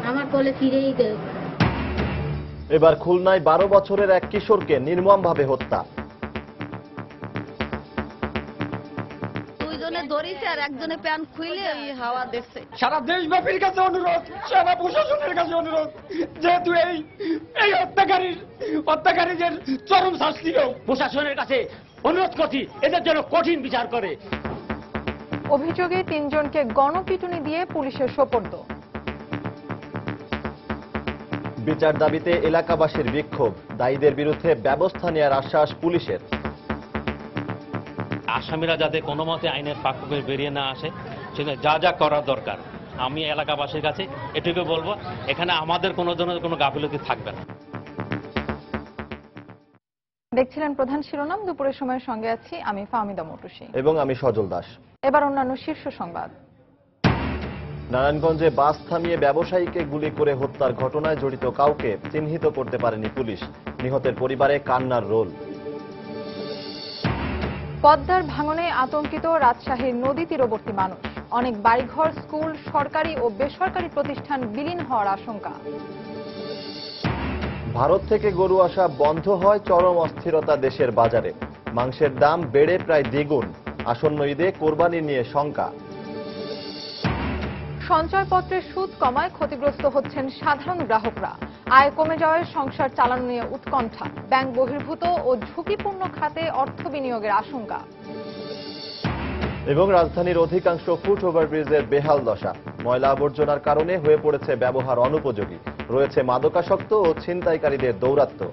আমার কোলে ফিরেই দেয়। এবার খুলনায় 12 বছরের এক কিশোরকে নির্মমভাবে হত্যা। দুইজনে ধরেছে আর একজনে প্যান খুইলে ওই হাওয়া দেখছে। সারা দেশব্যাপীর কাছে অনুরোধ, সারা প্রশাসনের কাছে অনুরোধ, যেহেতু এই হত্যাকারীদের চরম শাস্তি হোক। প্রশাসনের কাছে অনুরোধ করছি এদের জন্য কঠিন বিচার করে। অভিযোগে 3 জনকে গণপিটুনি দিয়ে পুলিশের সোপর্দ। বিচার দাবিতে এলাকাবাসীর বিক্ষোভ, দায়ীদের বিরুদ্ধে ব্যবস্থা নেওয়ার আশ্বাস পুলিশের। আসামিরা যাতে কোনো মতে আইনের ফাঁকে বেরিয়ে না আসে, সেটা যা যা করা দরকার আমি এলাকাবাসীর কাছে এটুকু বলবো, এখানে আমাদের কোনো ধরনের কোনো গাফিলতি থাকবে না। দেখছিলেন প্রধান শিরোনাম, দুপুরের সময়ের সঙ্গে আছি আমি ফাহমিদা মটুসি এবং আমি সজল দাস। এবার অন্যান্য শীর্ষ সংবাদ। নারায়ণগঞ্জে বাস থামিয়ে ব্যবসায়ীকে গুলি করে হত্যার ঘটনায় জড়িত কাউকে চিহ্নিত করতে পারেনি পুলিশ, নিহতের পরিবারে কান্নার রোল। পদ্মার ভাঙনে আতঙ্কিত রাজশাহীর নদী তীরবর্তী মানুষ, অনেক বাড়িঘর, স্কুল, সরকারি ও বেসরকারি প্রতিষ্ঠান বিলীন হওয়ার আশঙ্কা। ভারত থেকে গরু আসা বন্ধ হয়, চরম অস্থিরতা দেশের বাজারে, মাংসের দাম বেড়ে প্রায় দ্বিগুণ, আসন্ন ঈদে কোরবানি নিয়ে শঙ্কা। সঞ্চয়পত্রের সুদ কমায় ক্ষতিগ্রস্ত হচ্ছেন সাধারণ গ্রাহকরা, আয় কমে যাওয়ায় সংসার চালানো নিয়ে উৎকণ্ঠা, ব্যাংক বহির্ভূত ও ঝুঁকিপূর্ণ খাতে অর্থ বিনিয়োগের আশঙ্কা। এবং রাজধানীর অধিকাংশ ফুট ওভারব্রিজের বেহাল দশা, ময়লা আবর্জনার কারণে হয়ে পড়েছে ব্যবহার অনুপযোগী, রয়েছে মাদকাসক্ত ও ছিনতাইকারীদের দৌরাত্ম্য।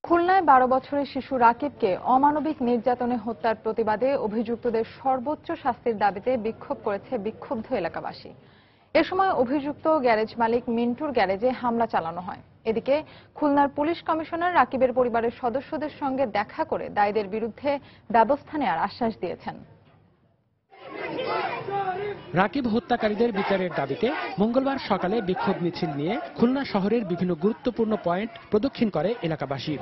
খুলনায় 12 বছরের শিশু রাকিবকে অমানবিক নির্যাতনে হত্যার প্রতিবাদে অভিযুক্তদের সর্বোচ্চ শাস্তির দাবিতে বিক্ষোভ করেছে বিক্ষুব্ধ এলাকাবাসী। এ সময় অভিযুক্ত গ্যারেজ মালিক মিন্টুর গ্যারেজে হামলা চালানো হয়। এদিকে খুলনার পুলিশ কমিশনার রাকিবের পরিবারের সদস্যদের সঙ্গে দেখা করে দায়ীদের বিরুদ্ধে ব্যবস্থা নেওয়ার আশ্বাস দিয়েছেন। রাকিব হত্যাকারীদের বিচারের দাবিতে মঙ্গলবার সকালে বিক্ষোভ মিছিল নিয়ে খুলনা শহরের বিভিন্ন গুরুত্বপূর্ণ পয়েন্ট প্রদক্ষিণ করে এলাকাবাসী।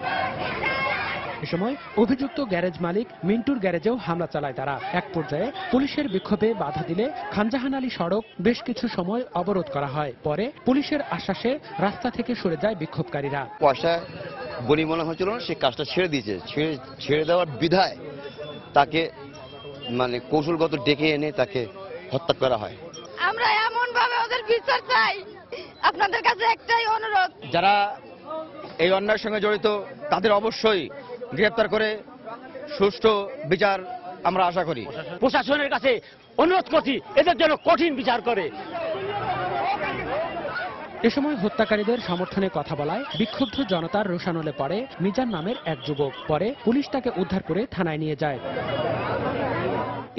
এ সময় অভিযুক্ত গ্যারেজ মালিক মিন্টুর গ্যারেজেও হামলা চালায় তারা। এক পর্যায়ে পুলিশের বিক্ষোভে বাধা দিলে খানজাহান আলী সড়ক বেশ কিছু সময় অবরোধ করা হয়। পরে পুলিশের আশ্বাসে রাস্তা থেকে সরে যায় বিক্ষোভকারীরা। পয়সা বনি মনে হচ্ছিল না, সে কাজটা ছেড়ে দিয়েছে, ছেড়ে দেওয়ার বিধায় তাকে কৌশলগত ডেকে এনে তাকে হত্যা করা হয়। আমরা এমন ভাবে ওদের বিচার চাই, আপনাদের কাছে একটাই অনুরোধ, যারা এই অন্যায়ের সঙ্গে জড়িত তাদের অবশ্যই গ্রেফতার করে সুষ্ঠু বিচার আমরা আশা করি। প্রশাসনের কাছে অনুরোধ করছি এদের জন্য কঠিন বিচার করে। এ সময় হত্যাকারীদের সমর্থনে কথা বলায় বিক্ষুব্ধ জনতার রোষানলে পড়ে মিজান নামের এক যুবক। পরে পুলিশ তাকে উদ্ধার করে থানায় নিয়ে যায়।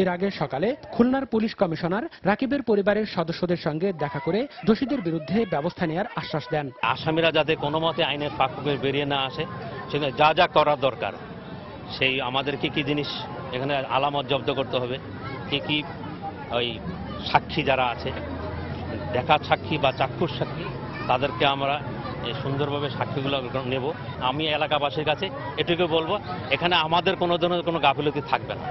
এর আগে সকালে খুলনার পুলিশ কমিশনার রাকিবের পরিবারের সদস্যদের সঙ্গে দেখা করে দোষীদের বিরুদ্ধে ব্যবস্থা নেওয়ার আশ্বাস দেন। আসামিরা যাতে কোনো মতে আইনের ফাঁকে বেরিয়ে না আসে, সেটা যা যা করা দরকার, সেই আমাদের কি কি জিনিস এখানে আলামত জব্দ করতে হবে, কি কি ওই সাক্ষী যারা আছে, দেখার সাক্ষী বা চাক্ষুষ সাক্ষী, তাদেরকে আমরা সুন্দরভাবে সাক্ষীগুলো নেব। আমি এলাকাবাসীর কাছে এটুকু বলবো, এখানে আমাদের কোনো ধরনের কোনো গাফিলতি থাকবে না।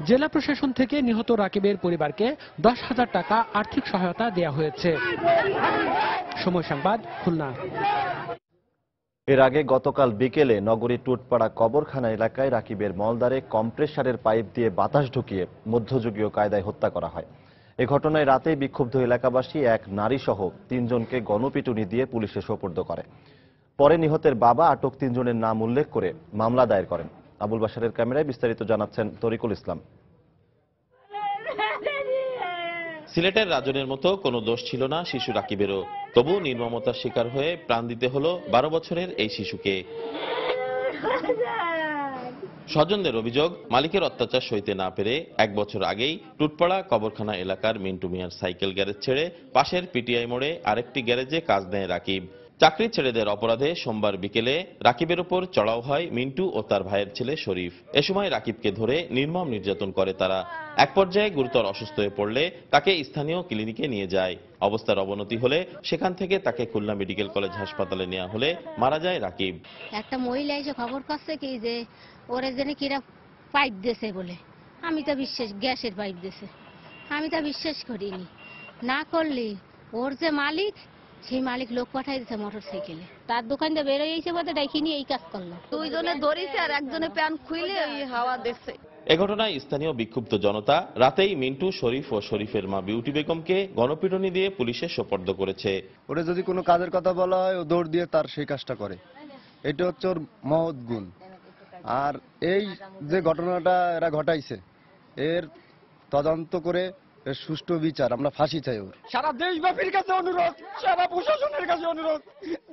জেলা প্রশাসন থেকে নিহত রাকিবের পরিবারকে 10,000 টাকা আর্থিক সহায়তা দেওয়া হয়েছে। সময় সংবাদ, খুলনা। এর আগে গতকাল বিকেলে নগরীর টুটপাড়া কবরখানা এলাকায় রাকিবের মলদ্বারে কম্প্রেসারের পাইপ দিয়ে বাতাস ঢুকিয়ে মধ্যযুগীয় কায়দায় হত্যা করা হয়। এ ঘটনায় রাতেই বিক্ষুব্ধ এলাকাবাসী এক নারী সহ 3 জনকে গণপিটুনি দিয়ে পুলিশে সোপর্দ করে। পরে নিহতের বাবা আটক 3 জনের নাম উল্লেখ করে মামলা দায়ের করেন। আবুল বাশারের ক্যামেরায় বিস্তারিত জানাচ্ছেন তরিকুল ইসলাম। সিলেটের রাজনের মতো কোনো দোষ ছিল না শিশু রাকিবেরও, তবু নির্মমতার শিকার হয়ে প্রাণ দিতে হলো 12 বছরের এই শিশুকে। স্বজনদের অভিযোগ, মালিকের অত্যাচার সইতে না পেরে 1 বছর আগেই টুটপাড়া কবরখানা এলাকার মিন্টু মিয়ার সাইকেল গ্যারেজ ছেড়ে পাশের পিটিআই মোড়ে আরেকটি গ্যারেজে কাজ নেয় রাকিব। চাকরি ছেড়ে দেওয়ার অপরাধে সোমবার বিকেলে রাকিবের উপর চড়াও হয় মিন্টু ও তার ভাইয়ের ছেলে শরীফ। এ সময় রাকিবকে ধরে নির্মম নির্যাতন করে তারা। এক পর্যায়ে গুরুতর অসুস্থ হয়ে পড়লে তাকে স্থানীয় ক্লিনিকে নিয়ে যায়। অবস্থার অবনতি হলে সেখান থেকে তাকে খুলনা মেডিকেল কলেজ হাসপাতালে নেওয়া হলে মারা যায় রাকিব। একটা মহিলা এসে খবর করছে কি যে ওরে যেন কিরা পাইপ দিয়েছে বলে, আমি তো বিশ্বাস, গ্যাসের পাইপ দিয়েছে, আমি তা বিশ্বাস করিনি। না করলে ওর যে মালিক, সেই মালিক লোক পাঠাই দিচ্ছে মোটর সাইকেলে, তার দোকান দিয়ে বেরোইছে বলতে ডাইকিনি এই কাজ করলো। দুইজনে ধরিছে আর একজনে প্যান খুইলে ওই হাওয়া দিচ্ছে। এ ঘটনায় স্থানীয় বিক্ষুব্ধ জনতা রাতেই মিন্টু, শরীফ ও শরীফের মা বিউটি বেগমকে গণপিটুনি দিয়ে পুলিশে সোপর্দ করেছে। ওরে যদি কোনো কাজের কথা বলা হয় ও দৌড় দিয়ে তার সেই কাজটা করে, এটা হচ্ছে ওর মহৎ গুণ। আর এই যে ঘটনাটা এরা ঘটাইছে, এর তদন্ত করে এর সুষ্ঠু বিচার, আমরা ফাঁসি চাই ওর। সারা দেশবাসীর কাছে অনুরোধ, সারা প্রশাসনের কাছে অনুরোধ,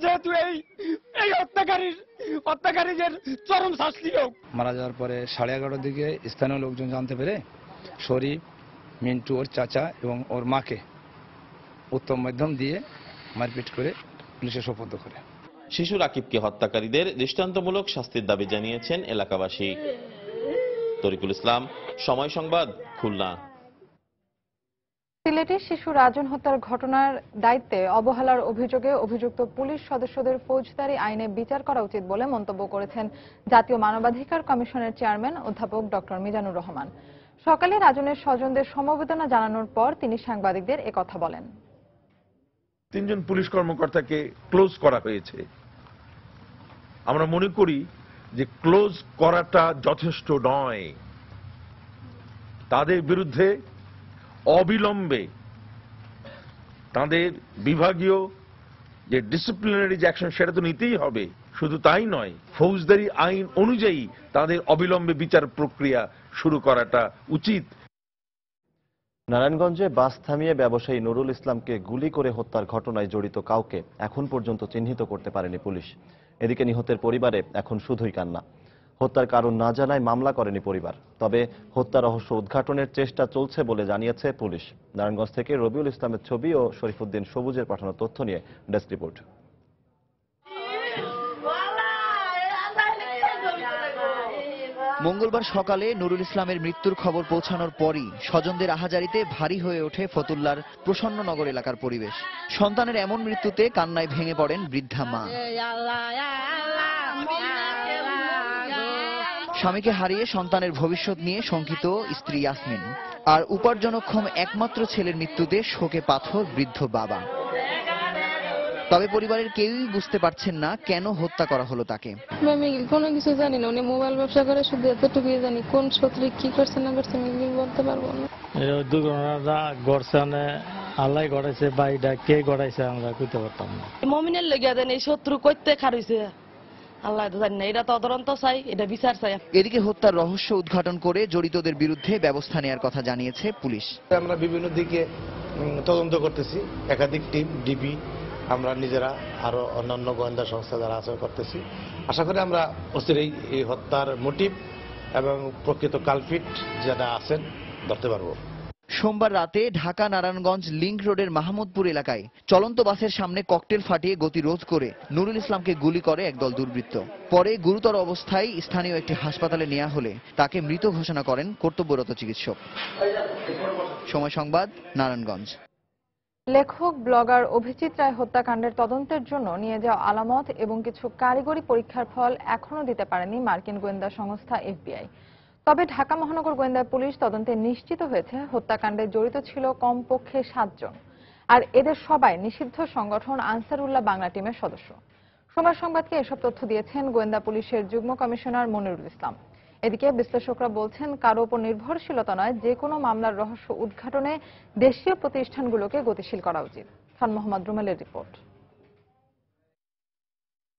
যেহেতু এই হত্যাকারীদের চরম শাস্তি হোক। মারা যাওয়ার পরে 11:30 দিকে স্থানীয় লোকজন জানতে পেরে শরীফ, মিন্টু, ওর চাচা এবং ওর মাকে উত্তম মাধ্যম দিয়ে মারপিট করে পুলিশে সোপর্দ করে। শিশু রাকিবকে হত্যাকারীদের দৃষ্টান্তমূলক শাস্তির দাবি জানিয়েছেন এলাকাবাসী। তরিকুল ইসলাম, সময় সংবাদ, খুলনা। সিলেটে শিশু রাজন হত্যার ঘটনার দায়িত্বে অবহেলার অভিযোগে অভিযুক্ত পুলিশ সদস্যদের ফৌজদারি আইনে বিচার করা উচিত বলে মন্তব্য করেছেন জাতীয় মানবাধিকার কমিশনের চেয়ারম্যান অধ্যাপক ডক্টর মিজানুর রহমান। সকালে রাজনের স্বজনদের সমবেদনা জানানোর পর তিনি সাংবাদিকদের একথা বলেন। 3 জন পুলিশ কর্মকর্তাকে ক্লোজ করা হয়েছে। আমরা মনে করি যে ক্লোজ করাটা যথেষ্ট নয়, তাদের বিরুদ্ধে অবিলম্বে তাদের বিভাগীয় যে ডিসিপ্লিনারি যে অ্যাকশন সেটা তো নিতেই হবে। শুধু তাই নয়, ফৌজদারি আইন অনুযায়ী তাদের অবিলম্বে বিচার প্রক্রিয়া শুরু করাটা উচিত। নারায়ণগঞ্জে বাস থামিয়ে ব্যবসায়ী নুরুল ইসলামকে গুলি করে হত্যার ঘটনায় জড়িত কাউকে এখন পর্যন্ত চিহ্নিত করতে পারেনি পুলিশ। এদিকে নিহতের পরিবারে এখন শুধুই কান্না। হত্যার কারণ না জানায় মামলা করেনি পরিবার, তবে হত্যা রহস্য উদ্ঘাটনের চেষ্টা চলছে বলে জানিয়েছে পুলিশ। নারায়ণগঞ্জ থেকে রবিউল ইসলামের ছবি ও শরীফুদ্দিন সবুজের পাঠানো তথ্য নিয়ে ডেস্ক রিপোর্ট। মঙ্গলবার সকালে নুরুল ইসলামের মৃত্যুর খবর পৌঁছানোর পরই স্বজনদের আহাজারিতে ভারী হয়ে ওঠে ফতুল্লার প্রসন্ননগর এলাকার পরিবেশ। সন্তানের এমন মৃত্যুতে কান্নায় ভেঙে পড়েন বৃদ্ধা মা। স্বামীকে হারিয়ে সন্তানের ভবিষ্যৎ নিয়ে শঙ্কিত স্ত্রী ইয়াসমিন, আর উপার্জনক্ষম একমাত্র ছেলের মৃত্যুতে শোকে পাথর বৃদ্ধ বাবা। তবে পরিবারের কেউই বুঝতে পারছেন না কেন হত্যা করা হলো তাকে। আমি কোনো কিছু জানি না, উনি মোবাইল ব্যবসা করে, শুধু এতটুকুই জানি। কোন শত্রু কি করছে না করছে আমি বলতে পারবো না। দুর্ঘটনাটা ঘটছে আল্লাহ গড়াইছে বা এটা কে গড়াইছে আমরা কইতে পারতাম না। মমিনের লেগে দেন এই শত্রু কইতে খারইছে আল্লাহ তো জানি না, এটা তদন্ত চাই, এটা বিচার চাই। এদিকে হত্যার রহস্য উদ্ঘাটন করে জড়িতদের বিরুদ্ধে ব্যবস্থা নেওয়ার কথা জানিয়েছে পুলিশ। আমরা বিভিন্ন দিকে তদন্ত করতেছি, একাধিক টিম, ডিবি, আমরা নিজেরা আরো অন্যান্য গোয়েন্দা সংস্থা যারা আছে করতেছি। আশা করি আমরা অচিরেই এই হত্যার মোটিভ এবং প্রকৃত কালপিট যারা আছেন ধরতে পারবো। সোমবার রাতে ঢাকা নারায়ণগঞ্জ লিংক রোডের মাহমুদপুর এলাকায় চলন্ত বাসের সামনে ককটেল ফাটিয়ে গতিরোধ করে নুরুল ইসলামকে গুলি করে একদল দুর্বৃত্ত। পরে গুরুতর অবস্থায় স্থানীয় একটি হাসপাতালে নেওয়া হলে তাকে মৃত ঘোষণা করেন কর্তব্যরত চিকিৎসক। সময় সংবাদ, নারায়ণগঞ্জ। লেখক ব্লগার অভিজিৎ রায় হত্যাকাণ্ডের তদন্তের জন্য নিয়ে যাওয়া আলামত এবং কিছু কারিগরি পরীক্ষার ফল এখনো দিতে পারেনি মার্কিন গোয়েন্দা সংস্থা এফবিআই। তবে ঢাকা মহানগর গোয়েন্দা পুলিশ তদন্তে নিশ্চিত হয়েছে হত্যাকাণ্ডে জড়িত ছিল কমপক্ষে 7 জন, আর এদের সবাই নিষিদ্ধ সংগঠন আনসারুল্লাহ বাংলা টিমের সদস্য। সোমবার সংবাদকে এসব তথ্য দিয়েছেন গোয়েন্দা পুলিশের যুগ্ম কমিশনার মনিরুল ইসলাম। এদিকে বিশ্লেষকরা বলছেন, কারো উপর নির্ভরশীলতা নয়, যে কোনো মামলার রহস্য উদ্ঘাটনে দেশীয় প্রতিষ্ঠানগুলোকে গতিশীল করা উচিত। খান মোহাম্মদ রুমেলের রিপোর্ট।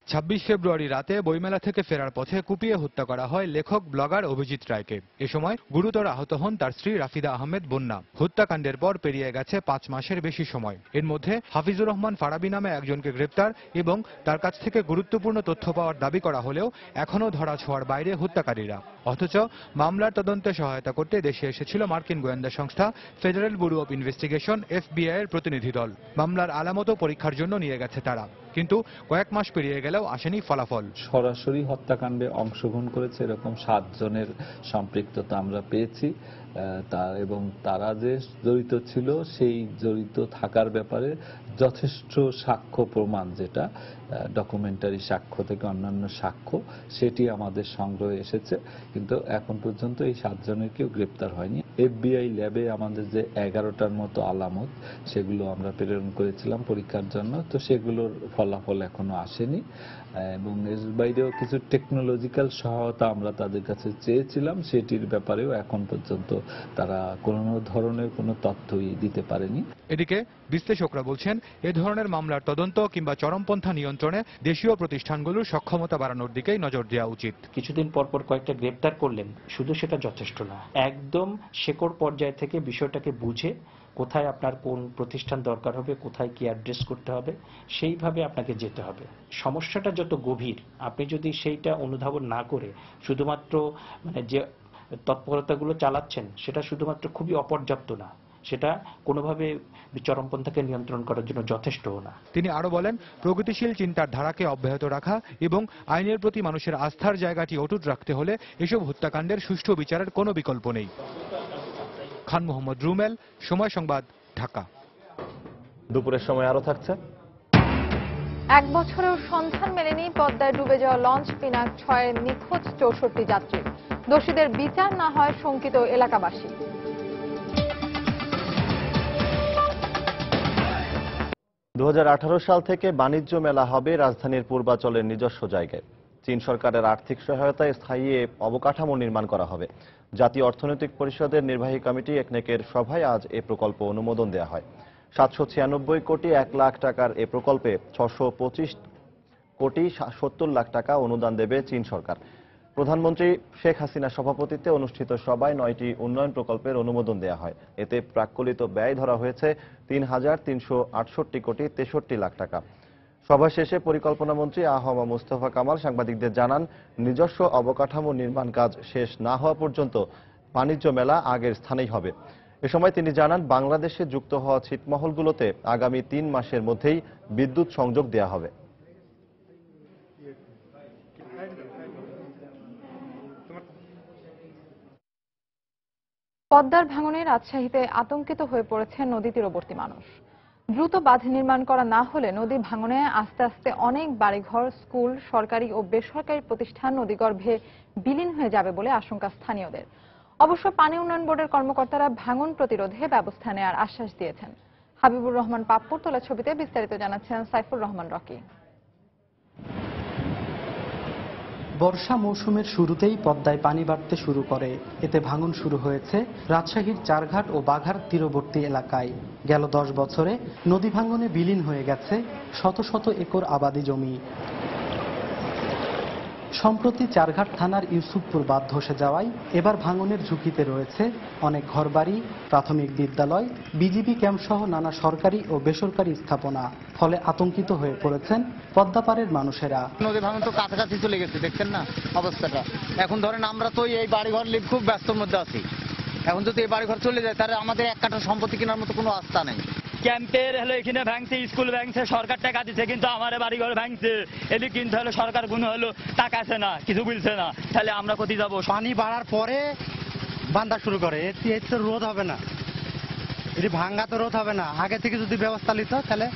26 ফেব্রুয়ারি রাতে বইমেলা থেকে ফেরার পথে কুপিয়ে হত্যা করা হয় লেখক ব্লগার অভিজিৎ রায়কে। এ সময় গুরুতর আহত হন তার স্ত্রী রাফিদা আহমেদ বন্যা। হত্যাকাণ্ডের পর পেরিয়ে গেছে 5 মাসের বেশি সময়। এর মধ্যে হাফিজুর রহমান ফারাবি নামে একজনকে গ্রেপ্তার এবং তার কাছ থেকে গুরুত্বপূর্ণ তথ্য পাওয়ার দাবি করা হলেও এখনও ধরা ছোঁয়ার বাইরে হত্যাকারীরা। অথচ মামলার তদন্তে সহায়তা করতে দেশে এসেছিল মার্কিন গোয়েন্দা সংস্থা federal bureau of investigation FBI এর প্রতিনিধি দল। মামলার আলামতও পরীক্ষার জন্য নিয়ে গেছে তারা, কিন্তু কয়েক মাস পেরিয়ে গেলেও আসেনি ফলাফল। সরাসরি হত্যাকাণ্ডে অংশগ্রহণ করেছে এরকম 7 জনের সম্পৃক্ততা আমরা পেয়েছি, এবং তারা যে জড়িত ছিল সেই জড়িত থাকার ব্যাপারে যথেষ্ট সাক্ষ্য প্রমাণ, যেটা ডকুমেন্টারি সাক্ষ্য থেকে অন্যান্য সাক্ষ্য, সেটি আমাদের সংগ্রহে এসেছে, কিন্তু এখন পর্যন্ত এই 7 জনের কেউ গ্রেপ্তার হয়নি। FBI ল্যাবে আমাদের যে 11টার মতো আলামত, সেগুলো আমরা প্রেরণ করেছিলাম পরীক্ষার জন্য, তো সেগুলোর ফলাফল এখনো আসেনি, এবং এর বাইরেও কিছু টেকনোলজিক্যাল সহায়তা আমরা তাদের কাছে চেয়েছিলাম, সেটির ব্যাপারেও এখন পর্যন্ত তারা কোনো ধরনের কোনো তথ্যই দিতে পারেনি। এদিকে বিশ্লেষকরা বলছেন, এ ধরনের মামলার তদন্ত কিংবা চরমপন্থা নিয়ন্ত্রণে দেশীয় প্রতিষ্ঠানগুলোর সক্ষমতা বাড়ানোর দিকেই নজর দেওয়া উচিত। কিছুদিন পরপর কয়েকটা গ্রেপ্তার করলেন, শুধু সেটা যথেষ্ট না। একদম শেকড় পর্যায় থেকে বিষয়টাকে বুঝে কোথায় আপনার কোন প্রতিষ্ঠান দরকার হবে, কোথায় কি অ্যাড্রেস করতে হবে, সেইভাবে আপনাকে যেতে হবে। সমস্যাটা যত গভীর, আপনি যদি সেইটা অনুধাবন না করে শুধুমাত্র যে তৎপরতাগুলো চালাচ্ছেন, সেটা শুধুমাত্র খুবই অপর্যাপ্ত না, সেটা কোনোভাবে চরমপন্থাকে নিয়ন্ত্রণ করার জন্য যথেষ্ট না। তিনি আরো বলেন, প্রগতিশীল চিন্তার ধারাকে অব্যাহত রাখা এবং আইনের প্রতি মানুষের আস্থার জায়গাটি অটুট রাখতে হলে এসব হত্যাকাণ্ডের সুষ্ঠু বিচারের কোনো বিকল্প নেই। খান মোহাম্মদ রুমেল, সময় সংবাদ, ঢাকা। দুপুরের সময় আরো থাকছে। 1 বছরেও সন্ধান মেলেনি পদ্মায় ডুবে যাওয়া লঞ্চ পিনাক 6 নিখোঁজ 64 যাত্রী। দোষীদের বিচার না হয় শঙ্কিত এলাকাবাসী। 2018 সাল থেকে বাণিজ্য মেলা হবে রাজধানীর পূর্বাচলের নিজস্ব জায়গায়। চীন সরকারের আর্থিক সহায়তায় স্থায়ী অবকাঠামো নির্মাণ করা হবে। জাতীয় অর্থনৈতিক পরিষদের নির্বাহী কমিটি একনেকের সভায় আজ এ প্রকল্প অনুমোদন দেওয়া হয়। 796 কোটি 1 লাখ টাকার এ প্রকল্পে 625 কোটি 70 লাখ টাকা অনুদান দেবে চীন সরকার। প্রধানমন্ত্রী শেখ হাসিনার সভাপতিত্বে অনুষ্ঠিত সভায় 9টি উন্নয়ন প্রকল্পের অনুমোদন দেওয়া হয়। এতে প্রাক্কলিত ব্যয় ধরা হয়েছে 3,368 কোটি 63 লাখ টাকা। সভা শেষে পরিকল্পনা মন্ত্রী আ.হ.ম মুস্তফা কামাল সাংবাদিকদের জানান, নিজস্ব অবকাঠামো নির্মাণ কাজ শেষ না হওয়া পর্যন্ত বাণিজ্য মেলা আগের স্থানেই হবে। এ সময় তিনি জানান, বাংলাদেশে যুক্ত হওয়া ছিটমহলগুলোতে আগামী 3 মাসের মধ্যেই বিদ্যুৎ সংযোগ দেওয়া হবে। পদ্মার ভাঙনে রাজশাহীতে আতঙ্কিত হয়ে পড়েছে নদী তীরবর্তী মানুষ। দ্রুত বাঁধ নির্মাণ করা না হলে নদী ভাঙনে আস্তে আস্তে অনেক বাড়িঘর, স্কুল, সরকারি ও বেসরকারি প্রতিষ্ঠান নদীগর্ভে বিলীন হয়ে যাবে বলে আশঙ্কা স্থানীয়দের। অবশ্য পানি উন্নয়ন বোর্ডের কর্মকর্তারা ভাঙন প্রতিরোধে ব্যবস্থা নেওয়ার আশ্বাস দিয়েছেন। হাবিবুর রহমান পাপ্পুর তোলা ছবিতে বিস্তারিত জানাচ্ছেন সাইফুর রহমান রকি। বর্ষা মৌসুমের শুরুতেই পদ্মায় পানি বাড়তে শুরু করে। এতে ভাঙন শুরু হয়েছে রাজশাহীর চারঘাট ও বাঘার তীরবর্তী এলাকায়। গেল 10 বছরে নদী ভাঙনে বিলীন হয়ে গেছে শত শত একর আবাদি জমি। সম্প্রতি চারঘাট থানার ইউসুফপুর বাঁধ ধসে যাওয়ায় এবার ভাঙনের ঝুঁকিতে রয়েছে অনেক ঘরবাড়ি, প্রাথমিক বিদ্যালয়, বিজিবি ক্যাম্প সহ নানা সরকারি ও বেসরকারি স্থাপনা। ফলে আতঙ্কিত হয়ে পড়েছেন পদ্মাপাড়ের মানুষেরা। নদী ভাঙন তো কাছাকাছি চলে গেছে, দেখছেন না অবস্থাটা। এখন ধরেন আমরা তো এই বাড়িঘর নিয়ে খুব ব্যস্তর মধ্যে আছি। এখন যদি এই বাড়িঘর চলে যায় তাহলে আমাদের এক কাঠা সম্পত্তি কেনার মতো কোনো আস্থা নেই। ক্যাম্পের হলো এখানে ভাঙছে, স্কুল ভাঙছে, সরকার টাকা দিচ্ছে, কিন্তু আমার বাড়িঘর ভাঙছে। এদিকে কিন্তু হলো সরকার কোনো হলো টাকা আছে না, কিছু বলছে না, তাহলে আমরা কোথায় যাবো? পানি বাড়ার পরে বান্ধা শুরু করে, এর তো রোধ হবে না, এটি ভাঙ্গা তো রোধ হবে না। আগে থেকে যদি ব্যবস্থা নিত তাহলে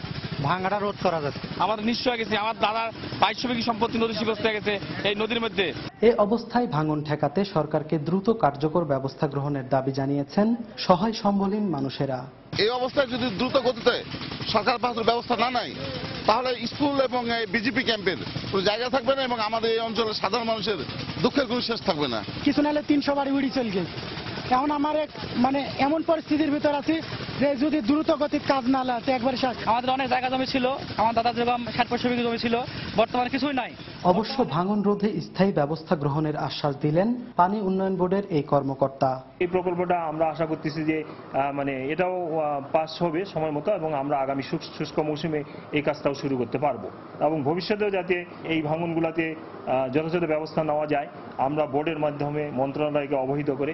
ভাঙাটা রোধ করা যাচ্ছে। আমাদের নিশ্চয় হয়ে গেছে, আমার দাদার 22 বিঘি সম্পত্তি নদীগ্রস্ত হয়ে গেছে এই নদীর মধ্যে। এ অবস্থায় ভাঙন ঠেকাতে সরকারকে দ্রুত কার্যকর ব্যবস্থা গ্রহণের দাবি জানিয়েছেন সহায় সম্বলহীন মানুষেরা। এই অবস্থায় যদি দ্রুত গতিতে সরকার ব্যবস্থা না নেয় তাহলে স্কুল এবং বিজেপি ক্যাম্পের কোনো জায়গা থাকবে না এবং আমাদের এই অঞ্চলের সাধারণ মানুষের দুঃখের কোনো শেষ থাকবে না। কিছু নাহলে 300 বাড়ি উড়ি চলে গেছে। এখন আমার এমন পরিস্থিতির ভিতর আছে যে যদি দ্রুত গতির কাজ না লাগে একবারে শেষ। আমাদের অনেক জায়গা জমি ছিল, আমার দাদা যেরকম 60-65 বিঘি জমি ছিল, বর্তমানে কিছুই নাই। অবশ্য ভাঙন রোধে স্থায়ী ব্যবস্থা গ্রহণের আশ্বাস দিলেন পানি উন্নয়ন বোর্ডের এই কর্মকর্তা। এই প্রকল্পটা আমরা আশা করতেছি যে এটাও পাস হবে সময় মতো এবং আমরা আগামী শুষ্ক মৌসুমে এই কাজটাও শুরু করতে পারবো এবং ভবিষ্যতেও যাতে এই ভাঙনগুলোতে যথাযথ ব্যবস্থা নেওয়া যায় আমরা বোর্ডের মাধ্যমে মন্ত্রণালয়কে অবহিত করে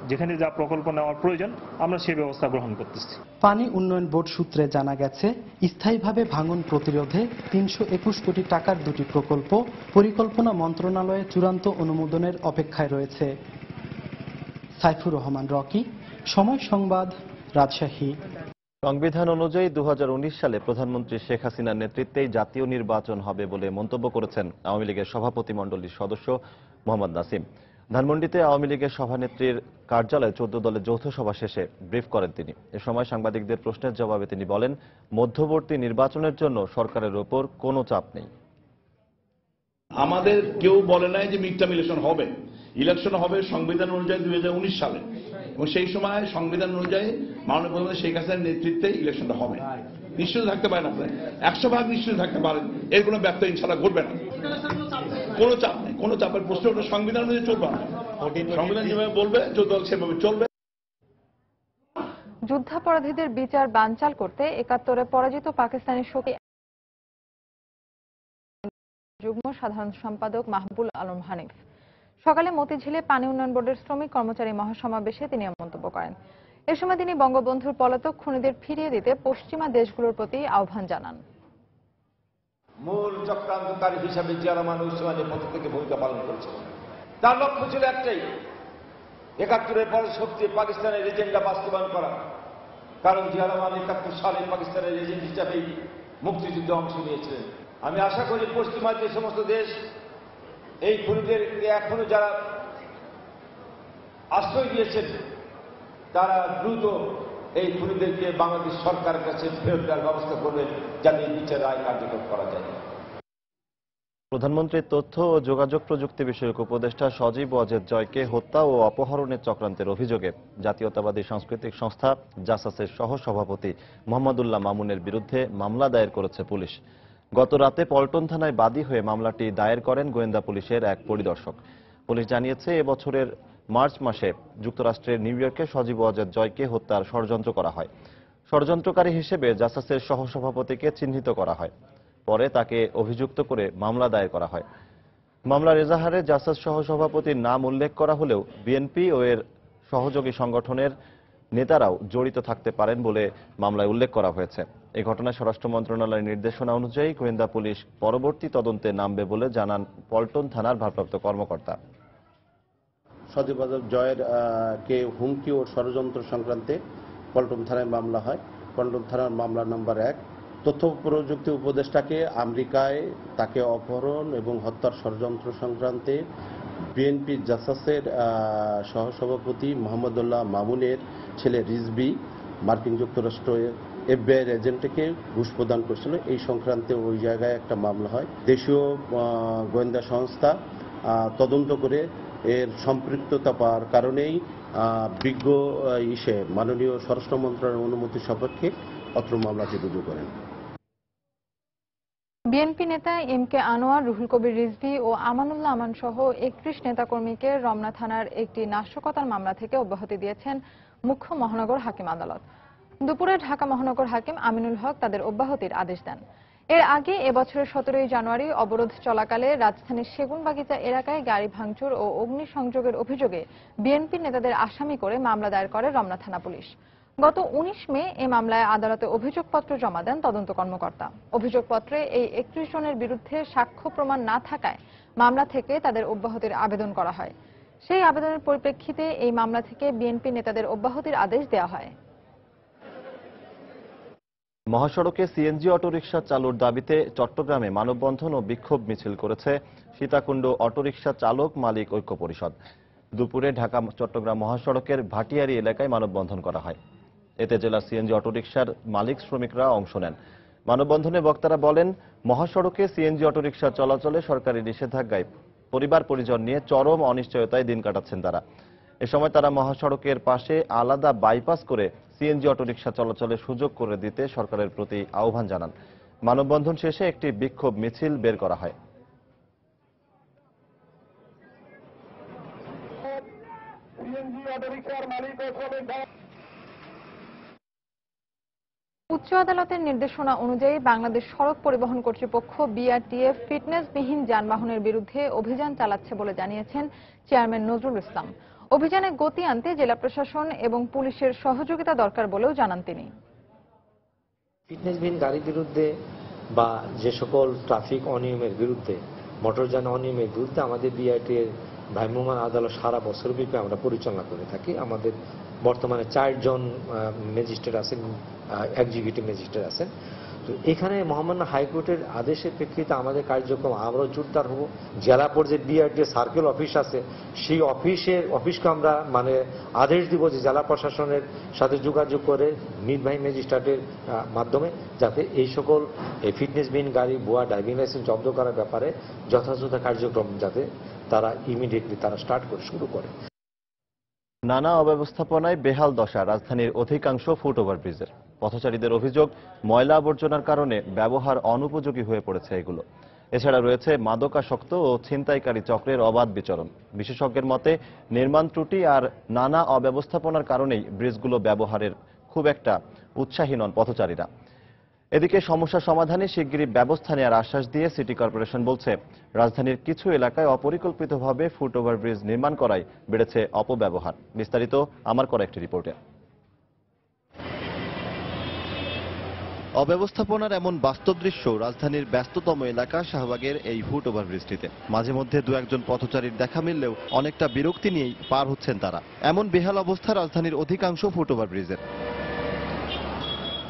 যেখানে যা প্রকল্প নেওয়ার প্রয়োজন আমরা সেই ব্যবস্থা গ্রহণ করতেছি। পানি উন্নয়ন বোর্ড সূত্রে জানা গেছে স্থায়ীভাবে ভাঙন প্রতিরোধে ৩২১ কোটি টাকার দুটি প্রকল্প পরিকল্পনা মন্ত্রণালয়ে চূড়ান্ত অনুমোদনের অপেক্ষায় রয়েছে। সাইফুর রহমান রকি, সময় সংবাদ, রাজশাহী। সংবিধান অনুযায়ী 2019 সালে প্রধানমন্ত্রী শেখ হাসিনার নেতৃত্বেই জাতীয় নির্বাচন হবে বলে মন্তব্য করেছেন আওয়ামী লীগের সভাপতিমণ্ডলীর সদস্য মোহাম্মদ নাসিম। ধানমন্ডিতে আওয়ামী লীগের সভানেত্রীর কার্যালয়ে 14 দলের যৌথ সভা শেষে ব্রিফ করেন তিনি। এ সময় সাংবাদিকদের প্রশ্নের জবাবে তিনি বলেন, মধ্যবর্তী নির্বাচনের জন্য সরকারের ওপর কোনো চাপ নেই। আমাদের কেউ বলে নাই যে মিড টার্ম ইলেকশন হবে। ইলেকশন হবে সংবিধান অনুযায়ী 2019 সালে এবং সেই সময় সংবিধান অনুযায়ী মাননীয় প্রধানমন্ত্রী শেখ হাসিনার নেতৃত্বে ইলেকশনটা হবে। নিশ্চিত থাকতে পারেন আপনি, 100% নিশ্চিত থাকতে পারেন, এর কোনো ব্যর্থ ইনশাআল্লাহ ঘটবে না। কোনো চাপ নেই, কোনো চাপের প্রশ্ন ওটা সংবিধান অনুযায়ী চলবে না। সংবিধান যেভাবে বলবে দল সেভাবে চলবে। যুদ্ধাপরাধীদের বিচার বানচাল করতে 71-এ পরাজিত পাকিস্তানি শোকে যুগ্ম সাধারণ সম্পাদক মাহবুল আলম হানিফ। সকালে মতিঝিলে পানি উন্নয়ন বোর্ডের শ্রমিক কর্মচারী মহাসমাবেশে তিনি মন্তব্য করেন। এ সময় তিনি বঙ্গবন্ধুর পলাতক খুনিদের ফিরিয়ে দিতে পশ্চিমা দেশগুলোর প্রতি আহ্বান জানান। মূল চক্রান্তকারী হিসাবে জিয়া রহমান উসমানীর মধ্য থেকে ভূমিকা পালন করেছে। তার লক্ষ্য ছিল একটাই, 71-এর পরে শক্তি পাকিস্তানের এজেন্ডা বাস্তবায়ন করা। কারণ জিয়া রহমান 71 সালে পাকিস্তানের এজেন্ট হিসাবেই মুক্তিযুদ্ধে অংশ নিয়েছিলেন। আমি আশা করি পশ্চিমা যে সমস্ত দেশ এই খুনিদেরকে এখনো যারা আশ্রয় দিয়েছেন তারা দ্রুত এই খুনিদেরকে বাংলাদেশ সরকারের কাছে ফেরত দেওয়ার ব্যবস্থা করবেন, যাতে এই বিচার রায় কার্যকর করা যায়। প্রধানমন্ত্রীর তথ্য ও যোগাযোগ প্রযুক্তি বিষয়ক উপদেষ্টা সজীব ওয়াজেদ জয়কে হত্যা ও অপহরণের চক্রান্তের অভিযোগে জাতীয়তাবাদী সাংস্কৃতিক সংস্থা জাসাসের সহসভাপতি মোহাম্মদুল্লাহ মামুনের বিরুদ্ধে মামলা দায়ের করেছে পুলিশ। গত রাতে পল্টন থানায় বাদী হয়ে মামলাটি দায়ের করেন গোয়েন্দা পুলিশের এক পরিদর্শক। পুলিশ জানিয়েছে, এবছরের মার্চ মাসে যুক্তরাষ্ট্রের নিউ ইয়র্কে সজীব ওয়াজেদ জয়কে হত্যার ষড়যন্ত্র করা হয়। ষড়যন্ত্রকারী হিসেবে জাসাসের সহসভাপতিকে চিহ্নিত করা হয়। পরে তাকে অভিযুক্ত করে মামলা দায়ের করা হয়। মামলার এজাহারে জাসাস সহসভাপতির নাম উল্লেখ করা হলেও বিএনপি ও এর সহযোগী সংগঠনের নেতারাও জড়িত থাকতে পারেন বলে মামলায় উল্লেখ করা হয়েছে। এই ঘটনায় স্বরাষ্ট্র মন্ত্রণালয়ের নির্দেশনা অনুযায়ী গোয়েন্দা পুলিশ পরবর্তী তদন্তে নামবে বলে জানান পল্টন থানার ভারপ্রাপ্ত কর্মকর্তা। সজীব ওয়াজেদ জয়ের কে হুমকি ও ষড়যন্ত্র সংক্রান্তে পল্টন থানায় মামলা হয়। পল্টন থানার মামলা নম্বর 1। তথ্য প্রযুক্তি উপদেষ্টাকে আমেরিকায় তাকে অপহরণ এবং হত্যার ষড়যন্ত্র সংক্রান্তে বিএনপি জাসাসের সহসভাপতি মোহাম্মদুল্লাহ মামুনের ছেলে রিজভী মার্কিন যুক্তরাষ্ট্রের এফবিআই এজেন্টকে ঘুষ প্রদান করেছিল। এই সংক্রান্তে ওই জায়গায় একটা মামলা হয়। দেশীয় গোয়েন্দা সংস্থা তদন্ত করে এর সম্পৃক্ততা পাওয়ার কারণেই বিজ্ঞ মাননীয় স্বরাষ্ট্র মন্ত্রণালয়ের অনুমতি সাপেক্ষে অত্র মামলাটি রুজু করেন। বিএনপি নেতা এম কে আনোয়ার, রুহুল কবির রিজভী ও আমানুল্লাহ আমান সহ 31 নেতাকর্মীকে রমনা থানার একটি নাশকতার মামলা থেকে অব্যাহতি দিয়েছেন মুখ্য মহানগর হাকিম আদালত। দুপুরে ঢাকা মহানগর হাকিম আমিনুল হক তাদের অব্যাহতির আদেশ দেন। এর আগে এবছরের 17 জানুয়ারি অবরোধ চলাকালে রাজধানীর সেগুনবাগিচা এলাকায় গাড়ি ভাঙচুর ও অগ্নিসংযোগের অভিযোগে বিএনপি নেতাদের আসামি করে মামলা দায়ের করে রমনা থানা পুলিশ। গত 19 মে এই মামলায় আদালতে অভিযোগপত্র জমা দেন তদন্ত কর্মকর্তা। অভিযোগপত্রে এই 31 জনের বিরুদ্ধে সাক্ষ্য প্রমাণ না থাকায় মামলা থেকে তাদের অব্যাহতির আবেদন করা হয়। সেই আবেদনের পরিপ্রেক্ষিতে এই মামলা থেকে বিএনপি নেতাদের অব্যাহতির আদেশ দেওয়া হয়। মহাসড়কে সিএনজি অটোরিকশা চালুর দাবিতে চট্টগ্রামে মানববন্ধন ও বিক্ষোভ মিছিল করেছে সীতাকুণ্ড অটোরিকশা চালক মালিক ঐক্য পরিষদ। দুপুরে ঢাকা চট্টগ্রাম মহাসড়কের ভাটিয়ারি এলাকায় মানববন্ধন করা হয়। এতে জেলার সিএনজি অটোরিকশার মালিক শ্রমিকরা অংশ নেন। মানববন্ধনে বক্তারা বলেন, মহাসড়কে সিএনজি অটোরিকশা চলাচলে সরকারি নিষেধাজ্ঞায় পরিবার পরিজন নিয়ে চরম অনিশ্চয়তায় দিন কাটাচ্ছেন তারা। এ সময় তারা মহাসড়কের পাশে আলাদা বাইপাস করে সিএনজি অটোরিকশা চলাচলের সুযোগ করে দিতে সরকারের প্রতি আহ্বান জানান। মানববন্ধন শেষে একটি বিক্ষোভ মিছিল বের করা হয়। উচ্চ আদালতের নির্দেশনা অনুযায়ী বাংলাদেশ সড়ক পরিবহন কর্তৃপক্ষ বিআরটিএ ফিটনেসবিহীন যানবাহনের বিরুদ্ধে অভিযান চালাচ্ছে বলে জানিয়েছেন চেয়ারম্যান নজরুল ইসলাম। অভিযানে গতি আনতে জেলা প্রশাসন এবং পুলিশের সহযোগিতা দরকার বলেও জানান তিনি। ফিটনেসবিহীন গাড়ির বিরুদ্ধে বা যে সকল ট্রাফিক অনিয়মের বিরুদ্ধে, মোটরযান অনিয়মের বিরুদ্ধে আমাদের বিআরটিএর ভ্রাম্যমাণ আদালত সারা বছরব্যাপী আমরা পরিচালনা করে থাকি। আমাদের বর্তমানে 4 জন ম্যাজিস্ট্রেট আছেন, এক্সিকিউটিভ ম্যাজিস্ট্রেট আছেন। তো এখানে মহামান্য হাইকোর্টের আদেশের প্রেক্ষিতে আমাদের কার্যক্রম আরও জোরদার হব। জেলা পর্যায়ে বিআরটিএ সার্কেল অফিস আছে, সেই অফিসকে আমরা আদেশ দিব যে জেলা প্রশাসনের সাথে যোগাযোগ করে নির্বাহী ম্যাজিস্ট্রেটের মাধ্যমে যাতে এই সকল ফিটনেসবিহীন গাড়ি, ভুয়া ড্রাইভিং লাইসেন্স জব্দ করার ব্যাপারে যথাযথ কার্যক্রম যাতে তারা ইমিডিয়েটলি শুরু করে। নানা অব্যবস্থাপনায় বেহাল দশা রাজধানীর অধিকাংশ ফুট ওভারব্রিজের। পথচারীদের অভিযোগ, ময়লা আবর্জনার কারণে ব্যবহার অনুপযোগী হয়ে পড়েছে এগুলো। এছাড়া রয়েছে মাদকাসক্ত ও ছিনতাইকারী চক্রের অবাধ বিচরণ। বিশেষজ্ঞের মতে নির্মাণ ত্রুটি আর নানা অব্যবস্থাপনার কারণেই ব্রিজগুলো ব্যবহারের খুব একটা উৎসাহী নন পথচারীরা। এদিকে সমস্যা সমাধানে শিগগিরই ব্যবস্থা নেওয়ার আশ্বাস দিয়ে সিটি কর্পোরেশন বলছে, রাজধানীর কিছু এলাকায় অপরিকল্পিতভাবে ফুট ওভারব্রিজ নির্মাণ করায় বেড়েছে অপব্যবহার। বিস্তারিত আমার করা একটি রিপোর্টে। অব্যবস্থাপনার এমন বাস্তব দৃশ্য রাজধানীর ব্যস্ততম এলাকা শাহবাগের এই ফুট ওভারব্রিজটিতে। মাঝে মধ্যে দু একজন পথচারীর দেখা মিললেও অনেকটা বিরক্তি নিয়েই পার হচ্ছেন তারা। এমন বেহাল অবস্থা রাজধানীর অধিকাংশ ফুট ওভারব্রিজের।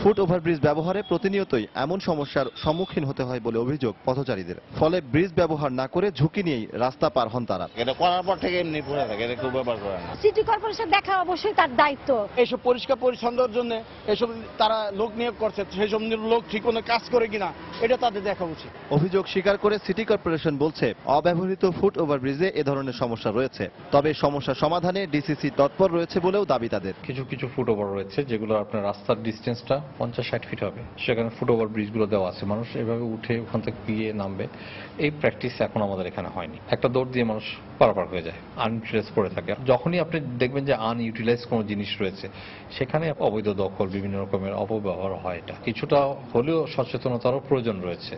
ফুট ওভারব্রিজ ব্যবহারে প্রতিনিয়তই এমন সমস্যার সম্মুখীন হতে হয় বলে অভিযোগ পথচারীদের। ফলে ব্রিজ ব্যবহার না করে ঝুঁকি নিয়েই রাস্তা পার হন তারা। এটা করার পর থেকে এমনি পড়ে থাকে, এটা কেউ ব্যবহার করে না। সিটি কর্পোরেশন দেখা অবশ্যই তার দায়িত্ব। এইসব পরিষ্কার পরিচ্ছন্নতার জন্য এসব তারা লোক নিয়োগ করছে, সেই সব লোক ঠিক মতো কাজ করে কিনা এটা তাদের দেখা উচিত। অভিযোগ স্বীকার করে সিটি কর্পোরেশন বলছে, অব্যবহৃত ফুট ওভারব্রিজে এ ধরনের সমস্যা রয়েছে। তবে সমস্যা সমাধানে ডিসিসি তৎপর রয়েছে বলেও দাবি তাদের। কিছু কিছু ফুট ওভার রয়েছে যেগুলো আপনার রাস্তার ডিস্টেন্সটা 50-60 ফিট হবে, সেখানে ফুট ওভার ব্রিজগুলো দেওয়া আছে, মানুষ এভাবে উঠে ওখান থেকে গিয়ে নামবে। এই প্র্যাকটিস এখন আমাদের এখানে হয়নি। একটা দৌড় দিয়ে মানুষ পারাপার হয়ে যায়, আনইউটিলাইজ পড়ে থাকে। যখনই আপনি দেখবেন যে আনইউটিলাইজ কোনো জিনিস রয়েছে, সেখানে অবৈধ দখল, বিভিন্ন রকমের অপব্যবহার হয়। এটা কিছুটা হলেও সচেতনতারও প্রয়োজন রয়েছে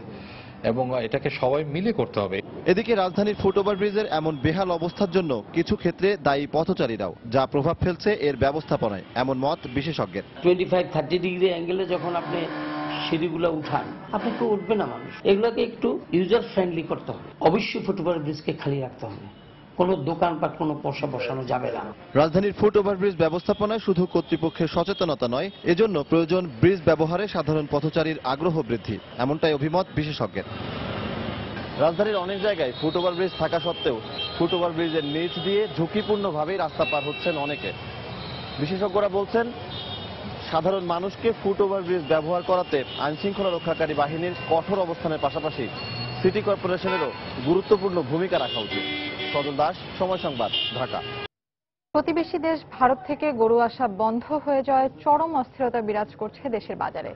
এবং এটাকে সবাই মিলে করতে হবে। এদিকে রাজধানীর ফুট ওভারব্রিজের এমন বেহাল অবস্থার জন্য কিছু ক্ষেত্রে দায়ী পথচারীরাও, যা প্রভাব ফেলছে এর ব্যবস্থাপনায়, এমন মত বিশেষজ্ঞের। 25-30 ডিগ্রি অ্যাঙ্গেলে যখন আপনি সিঁড়িগুলো উঠান, আপনি তো উঠবে না মানুষ। এগুলোকে একটু ইউজার ফ্রেন্ডলি করতে হবে। অবশ্যই ফুট ওভারব্রিজকে খালি রাখতে হবে, কোনো দোকানপাট কোনো পয়সা বসানো যাবে না। রাজধানীর ফুট ওভারব্রিজ ব্যবস্থাপনায় শুধু কর্তৃপক্ষের সচেতনতা নয়, এজন্য প্রয়োজন ব্রিজ ব্যবহারে সাধারণ পথচারীর আগ্রহ বৃদ্ধি, এমনটাই অভিমত বিশেষজ্ঞের। রাজধানীর অনেক জায়গায় ফুট ওভারব্রিজ থাকা সত্ত্বেও ফুট ওভারব্রিজের নিচ দিয়ে ঝুঁকিপূর্ণভাবেই রাস্তা পার হচ্ছেন অনেকে। বিশেষজ্ঞরা বলছেন, সাধারণ মানুষকে ফুট ওভারব্রিজ ব্যবহার করাতে আইনশৃঙ্খলা রক্ষাকারী বাহিনীর কঠোর অবস্থানের পাশাপাশি সিটি কর্পোরেশনেরও গুরুত্বপূর্ণ ভূমিকা রাখা উচিত। সজল দাস, সময় সংবাদ, ঢাকা। প্রতিবেশী দেশ ভারত থেকে গরু আসা বন্ধ হয়ে যাওয়ায় চরম অস্থিরতা বিরাজ করছে দেশের বাজারে।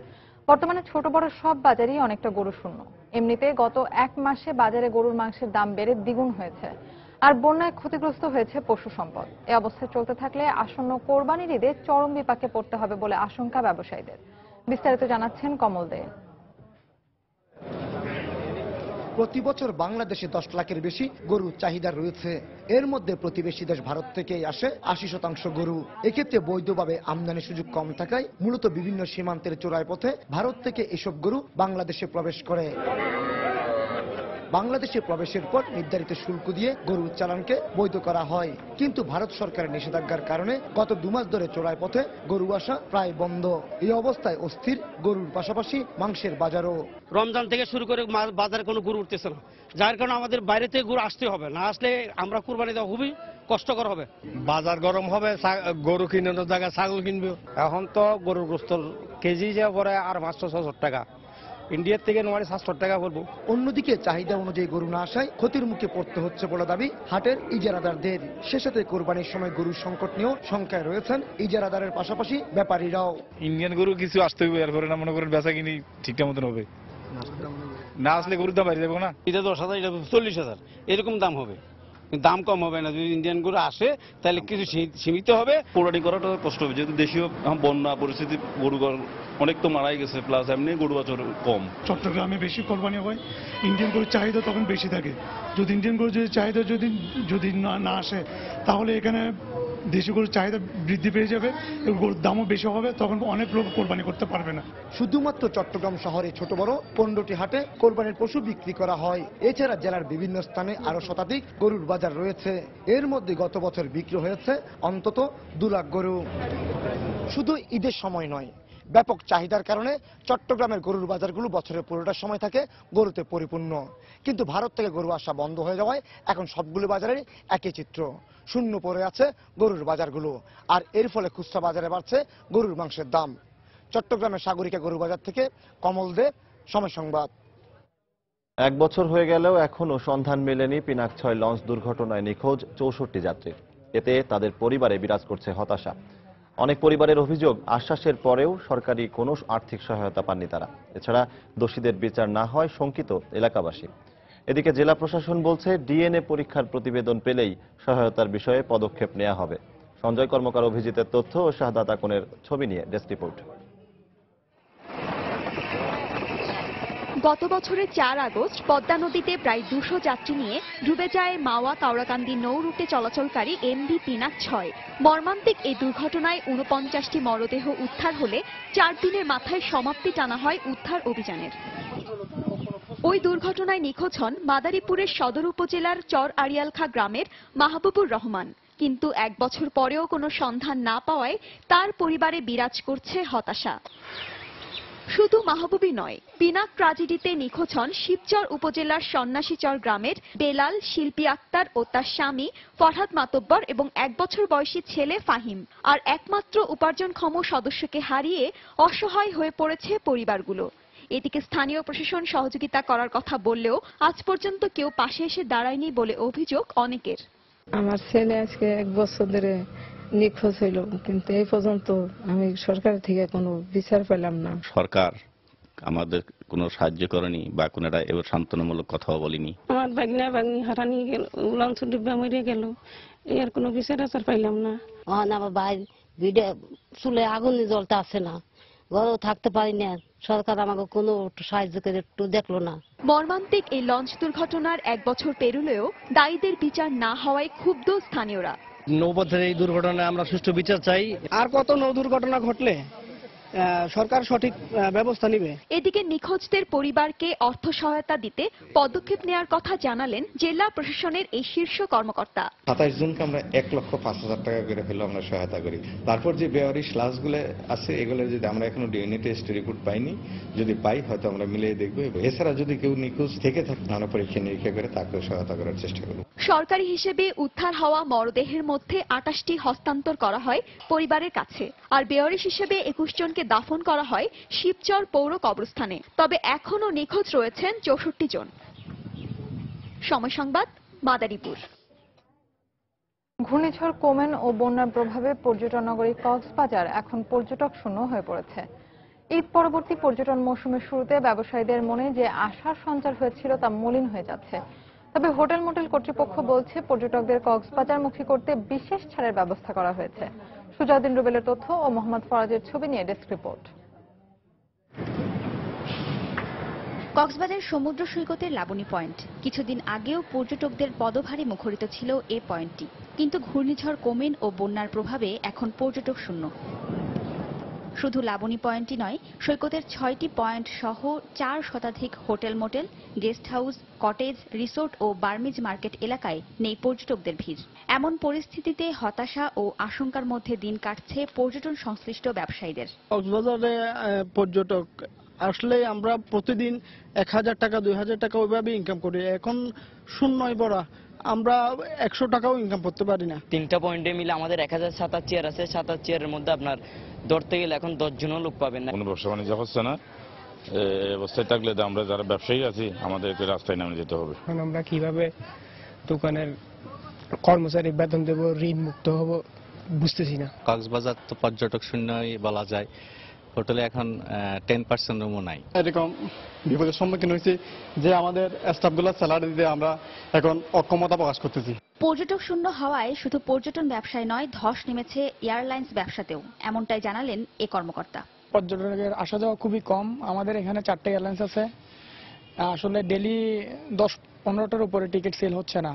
বর্তমানে ছোট বড় সব বাজারেই অনেকটা গরু শূন্য। এমনিতে গত 1 মাসে বাজারে গরুর মাংসের দাম বেড়ে দ্বিগুণ হয়েছে, আর বন্যায় ক্ষতিগ্রস্ত হয়েছে পশু সম্পদ। এ অবস্থায় চলতে থাকলে আসন্ন কোরবানির ঈদে চরম বিপাকে পড়তে হবে বলে আশঙ্কা ব্যবসায়ীদের। বিস্তারিত জানাচ্ছেন কমল দে। প্রতি বছর বাংলাদেশে 10 লাখের বেশি গরুর চাহিদা রয়েছে। এর মধ্যে প্রতিবেশী দেশ ভারত থেকেই আসে 80% গরু। এক্ষেত্রে বৈধভাবে আমদানির সুযোগ কম থাকায় মূলত বিভিন্ন সীমান্তের চোরাই পথে ভারত থেকে এসব গরু বাংলাদেশে প্রবেশ করে। বাংলাদেশে প্রবেশের পর নির্ধারিত শুল্ক দিয়ে গরুর চালানকে বৈধ করা হয়, কিন্তু ভারত সরকারের নিষেধাজ্ঞার কারণে গত 2 মাস ধরে চোরাই পথে গরু আসা প্রায় বন্ধ। এই অবস্থায় অস্থির গরুর পাশাপাশি মাংসের বাজারও। রমজান থেকে শুরু করে বাজারে কোনো গরু উঠতেছে না, যার কারণে আমাদের বাইরে থেকে গরু আসতে হবে, না আসলে আমরা কুরবানি দেওয়া খুবই কষ্টকর হবে। বাজার গরম হবে, গরু কিনানোর জায়গায় ছাগল কিনবে। এখন তো গরুর গোস্তর কেজি যা পরে আর 500-600 টাকা, ইন্ডিয়ার থেকে 700 টাকা বলবো। অন্যদিকে চাহিদা অনুযায়ী গরু না আসায় ক্ষতির মুখে পড়তে হচ্ছে বলে দাবি হাটের ইজারাদারদের। সে সাথে কোরবানির সময় গরুর সংকট নিয়েও শঙ্কায় রয়েছেন ইজারাদারের পাশাপাশি ব্যাপারীরাও। ইন্ডিয়ান গরু কিছু আসতে হবে, এরপরে না মনে করেন বেচা কিনি ঠিকঠাক মতন হবে, না আসলে গরুর দাম বাড়িয়ে যাবো না। এটা 10,000, এটা 40,000 এরকম দাম হবে। দাম কম হবে না। যদি ইন্ডিয়ান গরু আসে তাহলে কিছু সীমিত হবে। কোরবানি করাটা কষ্ট হবে, যেহেতু দেশীয় বন্যা পরিস্থিতি গরু অনেক তো মারাই গেছে, প্লাস এমনি গরু বাছর কম। চট্টগ্রামে বেশি কোরবানি হয়, ইন্ডিয়ান গরুর চাহিদা তখন বেশি থাকে। যদি ইন্ডিয়ান গরুর চাহিদা যদি না আসে, তাহলে এখানে দেশি গরুর চাহিদা বৃদ্ধি পেয়ে যাবে এবং গরুর দামও বেশি হবে, তখন অনেক লোক কোরবানি করতে পারবে না। শুধুমাত্র চট্টগ্রাম শহরে ছোট বড় 15টি হাটে কোরবানির পশু বিক্রি করা হয়। এছাড়া জেলার বিভিন্ন স্থানে আরো শতাধিক গরুর বাজার রয়েছে। এর মধ্যে গত বছর বিক্রি হয়েছে অন্তত 2 লাখ গরু। শুধু ঈদের সময় নয়, ব্যাপক চাহিদার কারণে চট্টগ্রামের গরুর বাজারগুলো বছরের পুরোটা সময় থাকে গরুতে পরিপূর্ণ। কিন্তু ভারত থেকে গরু আসা বন্ধ হয়ে যাওয়ায় এখন সবগুলো বাজারে একই চিত্র, শূন্য পড়ে আছে গরুর বাজারগুলো। আর এর ফলে খুচরা বাজারে বাড়ছে গরুর মাংসের দাম। চট্টগ্রামের সাগরিকা গরু বাজার থেকে কমল দে, সময় সংবাদ। 1 বছর হয়ে গেলেও এখনো সন্ধান মেলেনি পিনাক-6 লঞ্চ দুর্ঘটনায় নিখোঁজ 64 যাত্রীর। এতে তাদের পরিবারে বিরাজ করছে হতাশা। অনেক পরিবারের অভিযোগ, আশ্বাসের পরেও সরকারি কোনো আর্থিক সহায়তা পাননি তারা। এছাড়া দোষীদের বিচার না হয় শঙ্কিত এলাকাবাসী। এদিকে জেলা প্রশাসন বলছে ডিএনএ পরীক্ষার প্রতিবেদন পেলেই সহায়তার বিষয়ে পদক্ষেপ নেওয়া হবে। সঞ্জয় কর্মকার অভিজিতের তথ্য ও শাহাদাত আকনের ছবি নিয়ে ডেস্ক রিপোর্ট। গত বছরের 4 আগস্ট পদ্মা নদীতে প্রায় 200 যাত্রী নিয়ে ডুবে যায় মাওয়া কাওড়াকান্দি নৌ রুটে চলাচলকারী এমভি পিনাক-6। মর্মান্তিক এই দুর্ঘটনায় 49টি মরদেহ উদ্ধার হলে 4 দিনের মাথায় সমাপ্তি টানা হয় উদ্ধার অভিযানের। ওই দুর্ঘটনায় নিখোঁজ হন মাদারীপুরের সদর উপজেলার চর আড়িয়ালখা গ্রামের মাহবুবুর রহমান। কিন্তু 1 বছর পরেও কোনো সন্ধান না পাওয়ায় তার পরিবারে বিরাজ করছে হতাশা। শুধু মাহবুবই নয়, পিনাক ট্র্যাজেডিতে নিখোঁজ হন শিবচর উপজেলার সন্ন্যাসীচর গ্রামের বেলাল, শিল্পী আক্তার ও তার স্বামী ফরহাদ মাতব্বর এবং 1 বছর বয়সী ছেলে ফাহিম। আর একমাত্র উপার্জনক্ষম সদস্যকে হারিয়ে অসহায় হয়ে পড়েছে পরিবারগুলো। এদিকে স্থানীয় প্রশাসন সহযোগিতা করার কথা বললেও আজ পর্যন্ত কেউ পাশে এসে দাঁড়ায়নি বলে অভিযোগ অনেকের। আমার ছেলে আজকে 1 বছর ধরে নিখোঁজ হইল, কিন্তু এই পর্যন্ত আমি সরকার থেকে কোনো বিচার পেলাম না। সরকার আমাদের কোনো সাহায্য করেনি বা কোনটা এবার সান্ত্বনামূলক কথাও বলেনি। আমার ভাগনা ভাগ্নি হারানি গেল, লঞ্চ ডুবে মরে গেল, এর কোনো বিচার আচার পাইলাম না। আমার ভাই ভিডিও চুলে আগুনে জ্বলতে আসে না, ঘরেও থাকতে পারি না। সরকার আমাকে কোনো সাহায্য করে একটু দেখলো না। মর্মান্তিক এই লঞ্চ দুর্ঘটনার 1 বছর পেরুলেও দায়ীদের বিচার না হওয়ায় ক্ষুব্ধ স্থানীয়রা। নৌপথের এই দুর্ঘটনায় আমরা সুষ্ঠু বিচার চাই। আর কত নৌ দুর্ঘটনা ঘটলে সরকার সঠিক ব্যবস্থা নেবে। এদিকে নিখোঁজদের পরিবারকে অর্থ সহায়তা দিতে পদক্ষেপ নেওয়ার কথা জানালেন জেলা প্রশাসনের এই শীর্ষ কর্মকর্তা। 27 জনকে আমরা 1,05,000 টাকা করে হলেও আমরা সহায়তা করি। তারপর যে বেওয়ারিশ লাশগুলো আছে, এগুলো যদি আমরা এখনো ডিএনএ টেস্ট রিপোর্ট পাইনি, যদি পাই হয়তো আমরা মিলিয়ে দেখবো। এছাড়া যদি কেউ নিখোঁজ থেকে থাকে, আমরা পরীক্ষা নিরীক্ষা করে তাকে সহায়তা করার চেষ্টা করব। সরকারি হিসেবে উদ্ধার হওয়া মরদেহের মধ্যে 28টি হস্তান্তর করা হয় পরিবারের কাছে, আর বেওয়ারিশ হিসেবে 21 জনকে দাফন করা হয় শিবচর পৌর কবরস্থানে। তবে এখনো নিখোঁজ রয়েছেন 64 জন। সময় সংবাদ, মাদারীপুর। ঘূর্ণিঝড় কোমেন ও বন্যার প্রভাবে পর্যটন নগরী কক্সবাজার এখন পর্যটক শূন্য হয়ে পড়েছে। ঈদ পরবর্তী পর্যটন মৌসুমের শুরুতে ব্যবসায়ীদের মনে যে আশার সঞ্চার হয়েছিল তা মলিন হয়ে যাচ্ছে। তবে হোটেল মোটেল কর্তৃপক্ষ বলছে পর্যটকদের কক্সবাজারমুখী করতে বিশেষ ছাড়ের ব্যবস্থা করা হয়েছে। সুজাউদ্দিন রুবেলের তথ্য ও মোহাম্মদ ফরাজের ছবি নিয়ে ডেস্ক রিপোর্ট। কক্সবাজার সমুদ্র সৈকতের লাবণী পয়েন্ট কিছুদিন আগেও পর্যটকদের পদভারে মুখরিত ছিল এ পয়েন্টটি, কিন্তু ঘূর্ণিঝড় কোমেন ও বন্যার প্রভাবে এখন পর্যটক শূন্য। শুধু লাবণী পয়েন্টই নয়, সৈকতের 6টি পয়েন্ট সহ 4 শতাধিক hotel motel, guest house, cottage, resort ও বার্মিজ মার্কেট এলাকায় নেই পর্যটকদের ভিড়। এমন পরিস্থিতিতে হতাশা ও আশঙ্কার মধ্যে দিন কাটছে পর্যটন সংশ্লিষ্ট ব্যবসায়ীদের। কক্সবাজারে পর্যটক আসলে আমরা প্রতিদিন 1000 টাকা 2000 টাকা ওইভাবে ইনকাম করি, এখন শূন্যই ভরা। আমরা 100 টাকাও ইনকাম করতে পারি না। 3টা পয়েন্টে মিলে আমাদের 1007 চেয়ার আছে। 7 চেয়ারের মধ্যে আপনার ধরতে গেলে এখন 10 জনও লোক পাবেন না। কোনো ব্যবসা বাণিজ্য হচ্ছে না। এই অবস্থায় থাকলে আমরা যারা ব্যবসায়ী আছি আমাদেরকে রাস্তায় নামে যেতে হবে। আমরা কিভাবে দোকানের কর্মচারী বেতন দেব, ঋণ মুক্ত হব, বুঝতেছি না। কক্সবাজার তো পর্যটক শূন্যই বলা যায়। হোটেলে এখন 10% রুমও নাই। এরকম বিপদের সম্মুখীন হয়েছি যে আমাদের স্টাফগুলো স্যালারি দিতে আমরা এখন অক্ষমতা প্রকাশ করতেছি। পর্যটক শূন্য হওয়ায় শুধু পর্যটন ব্যবসায় নয়, ধস নেমেছে এয়ারলাইন্স ব্যবসাতেও, এমনটাই জানালেন এ কর্মকর্তা। পর্যটকের আসা যাওয়া খুবই কম। আমাদের এখানে 4টে এয়ারলাইন্স আছে। আসলে ডেলি 10-15টার উপরে টিকিট সেল হচ্ছে না।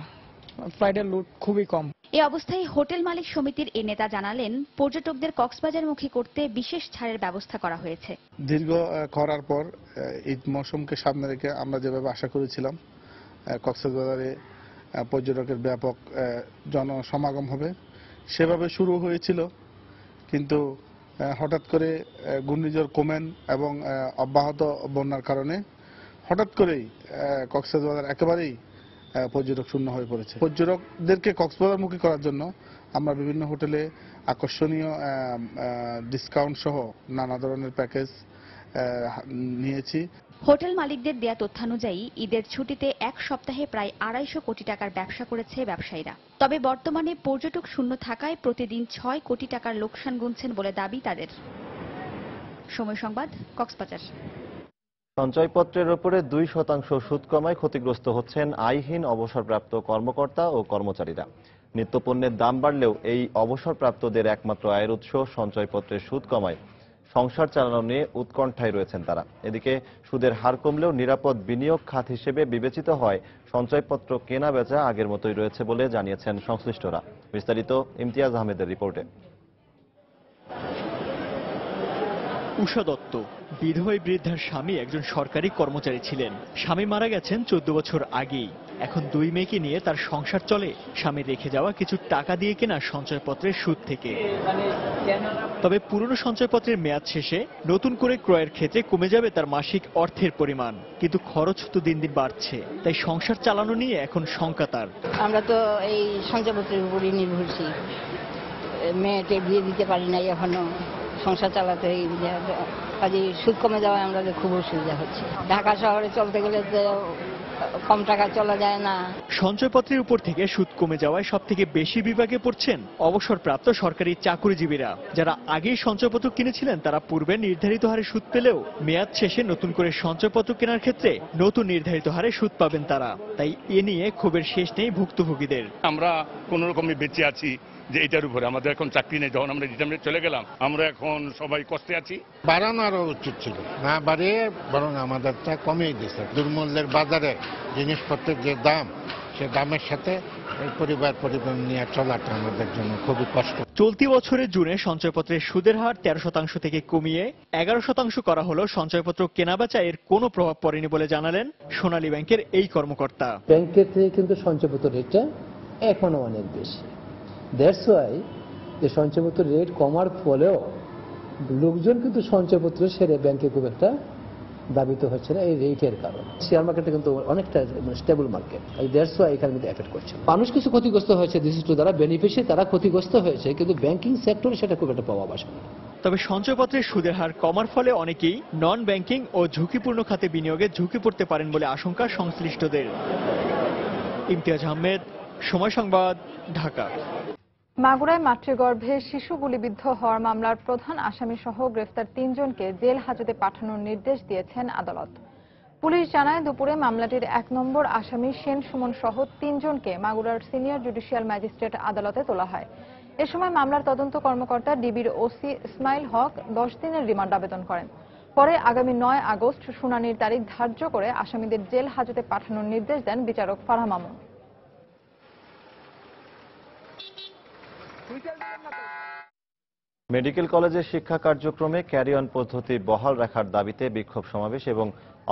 ফ্লাইটের লুট খুবই কম। এই অবস্থায় হোটেল মালিক সমিতির এ নেতা জানালেন, পর্যটকদের কক্সবাজারমুখী করতে বিশেষ ছাড়ের ব্যবস্থা করা হয়েছে। দীর্ঘ খরার পর ঈদ মৌসুমকে সামনে রেখে আমরা যেভাবে আশা করেছিলাম কক্সবাজারে পর্যটকের ব্যাপক জনসমাগম হবে, সেভাবে শুরু হয়েছিল, কিন্তু হঠাৎ করে ঘূর্ণিঝড় কোমেন এবং অব্যাহত বন্যার কারণে হঠাৎ করেই কক্সবাজার একেবারেই পর্যটক শূন্য হয়ে পড়েছে। পর্যটকদেরকে কক্সবাজারমুখী করার জন্য আমরা বিভিন্ন হোটেলে আকর্ষণীয় ডিসকাউন্ট সহ নানা ধরনের প্যাকেজ নিয়েছি। হোটেল মালিকদের দেয়া তথ্যানুযায়ী ঈদের ছুটিতে এক সপ্তাহে প্রায় 250 কোটি টাকার ব্যবসা করেছে ব্যবসায়ীরা। তবে বর্তমানে পর্যটক শূন্য থাকায় প্রতিদিন 6 কোটি টাকার লোকসান গুনছেন বলে দাবি তাদের। সময় সংবাদ, কক্সবাজার। সঞ্চয়পত্রের উপরে 2% সুদ কমায় ক্ষতিগ্রস্ত হচ্ছেন আয়হীন অবসরপ্রাপ্ত কর্মকর্তা ও কর্মচারীরা। নিত্যপণ্যের দাম বাড়লেও এই অবসরপ্রাপ্তদের একমাত্র আয়ের উৎস সঞ্চয়পত্রের সুদ কমায় সংসার চালানো নিয়ে উৎকণ্ঠায় রয়েছেন তারা। এদিকে সুদের হার কমলেও নিরাপদ বিনিয়োগ খাত হিসেবে বিবেচিত হয় সঞ্চয়পত্র কেনা বেচা আগের মতোই রয়েছে বলে জানিয়েছেন সংশ্লিষ্টরা। বিস্তারিত ইমতিয়াজ আহমেদের রিপোর্টে। উষা দত্ত বিধবা বৃদ্ধার স্বামী একজন সরকারি কর্মচারী ছিলেন। স্বামী মারা গেছেন 14 বছর আগেই। এখন 2 মেয়েকে নিয়ে তার সংসার চলে স্বামী রেখে যাওয়া কিছু টাকা দিয়ে কেনা সঞ্চয়পত্রের সুদ থেকে। তবে পুরনো সঞ্চয়পত্রের মেয়াদ শেষে নতুন করে ক্রয়ের ক্ষেত্রে কমে যাবে তার মাসিক অর্থের পরিমাণ, কিন্তু খরচ তো দিন দিন বাড়ছে, তাই সংসার চালানো নিয়ে এখন শঙ্কা তার। আমরা তো এই সঞ্চয়পত্রের উপরই নির্ভরশীল। মেয়েকে বিয়ে দিতে পারি না, এখনো সংসার চালাতে কাজে সুদ কমে যাওয়ায় আমাদের খুব অসুবিধা হচ্ছে। ঢাকা শহরে চলতে গেলে তো কম টাকা চলা যায় না। সঞ্চয়পত্রের উপর থেকে সুদ কমে যাওয়ায় সবথেকে বেশি বিপাকে পড়ছেন অবসরপ্রাপ্ত সরকারি চাকুরিজীবীরা। যারা আগেই সঞ্চয়পত্র কিনেছিলেন তারা পূর্বে নির্ধারিত হারে সুদ পেলেও মেয়াদ শেষে নতুন করে সঞ্চয়পত্র কেনার ক্ষেত্রে নতুন নির্ধারিত হারে সুদ পাবেন তারা। তাই এ নিয়ে ক্ষোভের শেষ নেই ভুক্তভোগীদের। আমরা কোন রকমে বেঁচে আছি যে এটার উপরে আমাদের এখন চাকরি নেই, যখন আমরা রিটায়ারমেন্ট চলে গেলাম আমরা এখন সবাই কষ্টে আছি। বাড়ানো আরো উচিত ছিল, না বাড়িয়ে বরং আমাদেরটা কমিয়ে দিয়েছে। দুর্মূল্যের বাজারে জিনিসপত্রের যে দাম, সে দামের সাথে এই পরিবার নিয়ে চলাটা আমাদের জন্য খুবই কষ্ট। চলতি বছরের জুনে সঞ্চয়পত্রের সুদের হার 13% থেকে কমিয়ে 11% করা হলো। সঞ্চয়পত্র কেনাবেচা এর কোনো প্রভাব পড়েনি বলে জানালেন সোনালী ব্যাংকের এই কর্মকর্তা। ব্যাংকের থেকে কিন্তু সঞ্চয়পত্র রেটটা এখনো অনেক বেশি। দ্যাটস ওয়াই যে সঞ্চয়পত্র রেট কমার ফলেও লোকজন কিন্তু সঞ্চয়পত্র সেরে ব্যাংকে খুব একটা দাবিত হচ্ছে না এই রেটের কারণে। শেয়ার মার্কেটটা কিন্তু অনেকটা স্টেবল মার্কেট, দ্যাটস ওয়াই এখানে কিন্তু এফেক্ট করছে। মানুষ কিছু ক্ষতিগ্রস্ত হয়েছে, দিস ইজ টু, যারা বেনিফিশিয়ারি তারা ক্ষতিগ্রস্ত হয়েছে, কিন্তু ব্যাংকিং সেক্টরে সেটা খুব একটা প্রভাব আসে না। তবে সঞ্চয়পত্রের সুদের হার কমার ফলে অনেকেই নন ব্যাংকিং ও ঝুঁকিপূর্ণ খাতে বিনিয়োগে ঝুঁকি পড়তে পারেন বলে আশঙ্কা সংশ্লিষ্টদের। ইমতিয়াজ আহমেদ, সময় সংবাদ, ঢাকা। মাগুরায় মাতৃগর্ভে শিশু গুলিবিদ্ধ হওয়ার মামলার প্রধান আসামি সহ গ্রেফতার 3 জনকে জেল হাজতে পাঠানোর নির্দেশ দিয়েছেন আদালত। পুলিশ জানায় দুপুরে মামলাটির 1 নম্বর আসামি সেন সুমন সহ 3 জনকে মাগুরার সিনিয়র জুডিশিয়াল ম্যাজিস্ট্রেট আদালতে তোলা হয়। এ সময় মামলার তদন্ত কর্মকর্তা ডিবির ওসি ইসমাইল হক 10 দিনের রিমান্ড আবেদন করেন। পরে আগামী 9 আগস্ট শুনানির তারিখ ধার্য করে আসামিদের জেল হাজতে পাঠানোর নির্দেশ দেন বিচারক ফারহা মামুন। মেডিকেল কলেজের শিক্ষা কার্যক্রমে ক্যারি অন পদ্ধতি বহাল রাখার দাবিতে বিক্ষোভ সমাবেশ এবং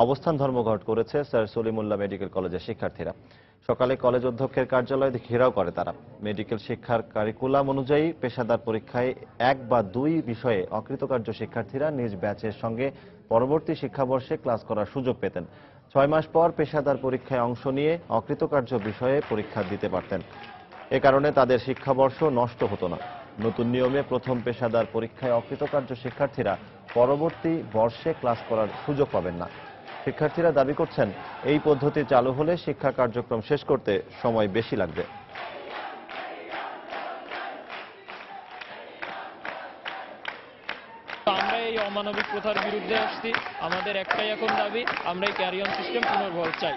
অবস্থান ধর্মঘট করেছে স্যার সলিমুল্লাহ মেডিকেল কলেজের শিক্ষার্থীরা। সকালে কলেজ অধ্যক্ষের কার্যালয় ঘেরাও করে তারা। মেডিকেল শিক্ষার কারিকুলাম অনুযায়ী পেশাদার পরীক্ষায় 1 বা 2 বিষয়ে অকৃতকার্য শিক্ষার্থীরা নিজ ব্যাচের সঙ্গে পরবর্তী শিক্ষাবর্ষে ক্লাস করার সুযোগ পেতেন। 6 মাস পর পেশাদার পরীক্ষায় অংশ নিয়ে অকৃতকার্য বিষয়ে পরীক্ষা দিতে পারতেন। এ কারণে তাদের শিক্ষাবর্ষ নষ্ট হতো না। নতুন নিয়মে প্রথম পেশাদার পরীক্ষায় অকৃতকার্য শিক্ষার্থীরা পরবর্তী বর্ষে ক্লাস করার সুযোগ পাবেন না। শিক্ষার্থীরা দাবি করছেন এই পদ্ধতি চালু হলে শিক্ষা কার্যক্রম শেষ করতে সময় বেশি লাগবে। আমরা এই অমানবিক প্রথার বিরুদ্ধে আসছি। আমাদের একটাই এখন দাবি, আমরা এই ক্যারিয়ন সিস্টেম পুনর্বহাল চাই।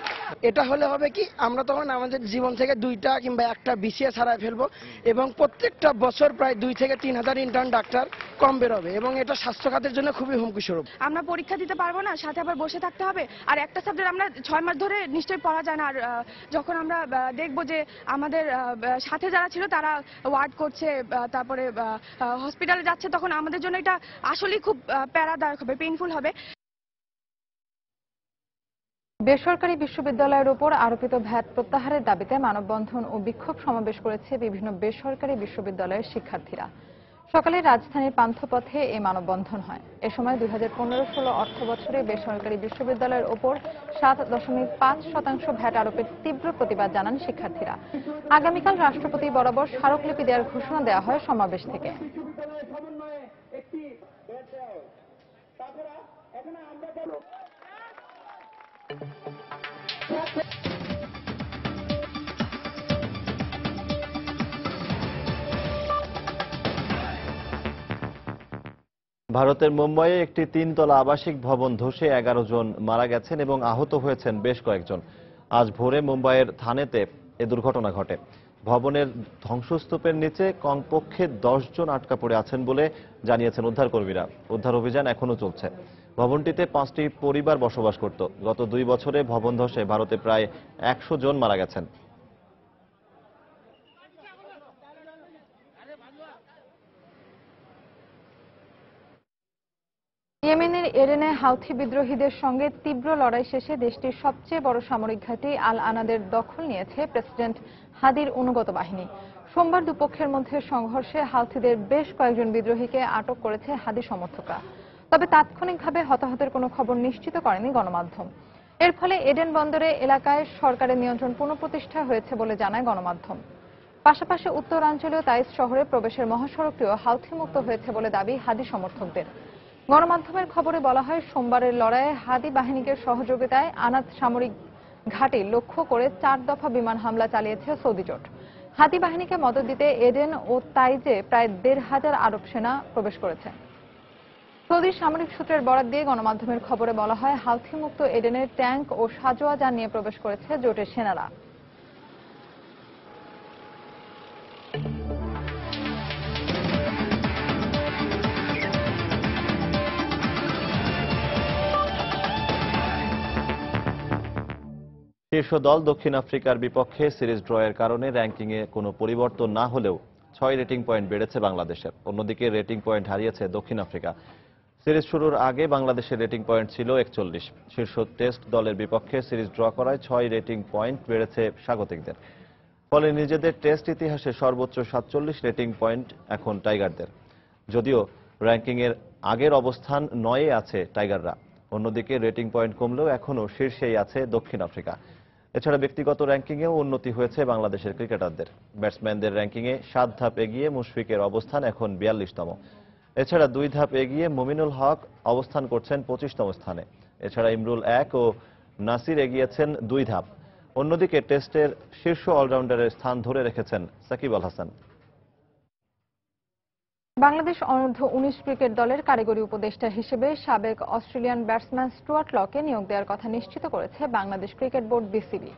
এটা হলে হবে কি, আমরা তখন আমাদের জীবন থেকে 2টা কিংবা 1টা বিসিএস হারায় ফেলবো এবং প্রত্যেকটা বছর প্রায় 2 থেকে 3 হাজার ইন্টার্ন ডাক্তার কম বেরোবে এবং এটা স্বাস্থ্য খাতের জন্য খুবই হুমকি স্বরূপ। আমরা পরীক্ষা দিতে পারবো না, সাথে আবার বসে থাকতে হবে। আর একটা সাবজেক্ট আমরা 6 মাস ধরে নিশ্চয়ই পড়া যায় না। আর যখন আমরা দেখবো যে আমাদের সাথে যারা ছিল তারা ওয়ার্ড করছে, তারপরে হসপিটালে যাচ্ছে, তখন আমাদের জন্য এটা আসলেই খুব প্যারাদায়ক হবে, পেইনফুল হবে। বেসরকারি বিশ্ববিদ্যালয়ের উপর আরোপিত ভ্যাট প্রত্যাহারের দাবিতে মানববন্ধন ও বিক্ষোভ সমাবেশ করেছে বিভিন্ন বেসরকারি বিশ্ববিদ্যালয়ের শিক্ষার্থীরা। সকালে রাজধানীর পান্থপথে এই মানববন্ধন হয়। এ সময় 2015-16 অর্থবছরে বেসরকারি বিশ্ববিদ্যালয়ের ওপর 7.5% ভ্যাট আরোপের তীব্র প্রতিবাদ জানান শিক্ষার্থীরা। আগামীকাল রাষ্ট্রপতি বরাবর স্মারকলিপি দেওয়ার ঘোষণা দেওয়া হয় সমাবেশ থেকে। ভারতের মুম্বাইয়ে একটি 3তলা আবাসিক ভবন ধসে 11 জন মারা গেছেন এবং আহত হয়েছেন বেশ কয়েকজন। আজ ভোরে মুম্বাইয়ের থানেতে এ দুর্ঘটনা ঘটে। ভবনের ধ্বংসস্তূপের নিচে কমপক্ষে 10 জন আটকা পড়ে আছেন বলে জানিয়েছেন উদ্ধারকর্মীরা। উদ্ধার অভিযান এখনো চলছে। ভবনটিতে 5টি পরিবার বসবাস করত। গত 2 বছরে ভবন ধসে ভারতে প্রায় 100 জন মারা গেছেন। ইয়েমেনের এডেনে হাউথি বিদ্রোহীদের সঙ্গে তীব্র লড়াই শেষে দেশটির সবচেয়ে বড় সামরিক ঘাঁটি আল আনাদের দখল নিয়েছে প্রেসিডেন্ট হাদির অনুগত বাহিনী। সোমবার দুপক্ষের মধ্যে সংঘর্ষে হাউথিদের বেশ কয়েকজন বিদ্রোহীকে আটক করেছে হাদি সমর্থকরা। তবে তাৎক্ষণিকভাবে হতাহতের কোনো খবর নিশ্চিত করেনি গণমাধ্যম। এর ফলে এডেন বন্দরে এলাকায় সরকারের নিয়ন্ত্রণ পুনঃপ্রতিষ্ঠা হয়েছে বলে জানায় গণমাধ্যম। পাশাপাশি উত্তরাঞ্চলীয় তাইস শহরে প্রবেশের মহাসড়কটিও হাউথি মুক্ত হয়েছে বলে দাবি হাদি সমর্থকদের। গণমাধ্যমের খবরে বলা হয়, সোমবারের লড়াইয়ে হাদি বাহিনীকে সহযোগিতায় আনাত সামরিক ঘাঁটি লক্ষ্য করে 4 দফা বিমান হামলা চালিয়েছে সৌদি জোট। হাদি বাহিনীকে মদত দিতে এডেন ও তাইজে প্রায় 1,500 আরব সেনা প্রবেশ করেছে। সৌদি সামরিক সূত্রের বরাত দিয়ে গণমাধ্যমের খবরে বলা হয়, হাউথি মুক্ত এডেনের ট্যাঙ্ক ও সাজোয়া যান নিয়ে প্রবেশ করেছে জোটের সেনারা। শীর্ষ দল দক্ষিণ আফ্রিকার বিপক্ষে সিরিজ ড্রয়ের কারণে র্যাঙ্কিংয়ে কোনো পরিবর্তন না হলেও 6 রেটিং পয়েন্ট বেড়েছে বাংলাদেশের। অন্যদিকে রেটিং পয়েন্ট হারিয়েছে দক্ষিণ আফ্রিকা। সিরিজ শুরুর আগে বাংলাদেশের রেটিং পয়েন্ট ছিল 41। শীর্ষ টেস্ট দলের বিপক্ষে সিরিজ ড্র করায় 6 রেটিং পয়েন্ট বেড়েছে স্বাগতিকদের। ফলে নিজেদের টেস্ট ইতিহাসে সর্বোচ্চ 47 রেটিং পয়েন্ট এখন টাইগারদের। যদিও র্যাঙ্কিংয়ের আগের অবস্থান 9-এ আছে টাইগাররা। অন্যদিকে রেটিং পয়েন্ট কমলেও এখনও শীর্ষেই আছে দক্ষিণ আফ্রিকা। এছাড়া ব্যক্তিগত র্যাঙ্কিংয়েও উন্নতি হয়েছে বাংলাদেশের ক্রিকেটারদের। ব্যাটসম্যানদের র্যাঙ্কিংয়ে 7 ধাপ এগিয়ে মুশফিকের অবস্থান এখন 42তম। এছাড়া 2 ধাপ এগিয়ে মুমিনুল হক অবস্থান করছেন 25তম স্থানে। এছাড়া ইমরুল 1 ও নাসির এগিয়েছেন 2 ধাপ। অন্যদিকে টেস্টের শীর্ষ অলরাউন্ডারের স্থান ধরে রেখেছেন সাকিব আল হাসান। বাংলাদেশ অনূর্ধ্ব 19 ক্রিকেট দলের কারিগরি উপদেষ্টা হিসেবে সাবেক অস্ট্রেলিয়ান ব্যাটসম্যান স্টুয়ার্ট লকে নিয়োগ দেওয়ার কথা নিশ্চিত করেছে বাংলাদেশ ক্রিকেট বোর্ড বিসিবি।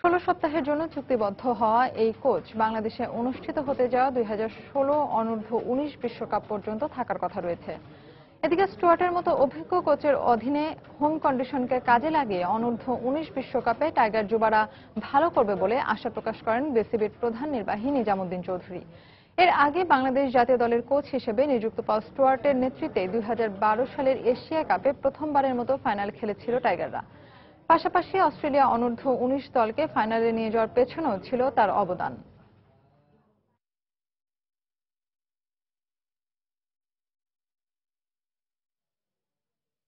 16 সপ্তাহের জন্য চুক্তিবদ্ধ হওয়া এই কোচ বাংলাদেশে অনুষ্ঠিত হতে যাওয়া 2016 অনূর্ধ্ব 19 বিশ্বকাপ পর্যন্ত থাকার কথা রয়েছে। এদিকে স্টুয়ার্টের মতো অভিজ্ঞ কোচের অধীনে হোম কন্ডিশনকে কাজে লাগিয়ে অনূর্ধ্ব 19 বিশ্বকাপে টাইগার যুবারা ভালো করবে বলে আশা প্রকাশ করেন বিসিবির প্রধান নির্বাহী নিজামুদ্দিন চৌধুরী। এর আগে বাংলাদেশ জাতীয় দলের কোচ হিসেবে নিযুক্ত পাওয়া স্টুয়ার্টের নেতৃত্বে 2012 সালের এশিয়া কাপে প্রথমবারের মতো ফাইনাল খেলেছিল টাইগাররা। পাশাপাশি অস্ট্রেলিয়া অনূর্ধ্ব 19 দলকে ফাইনালে নিয়ে যাওয়ার পেছনেও ছিল তার অবদান।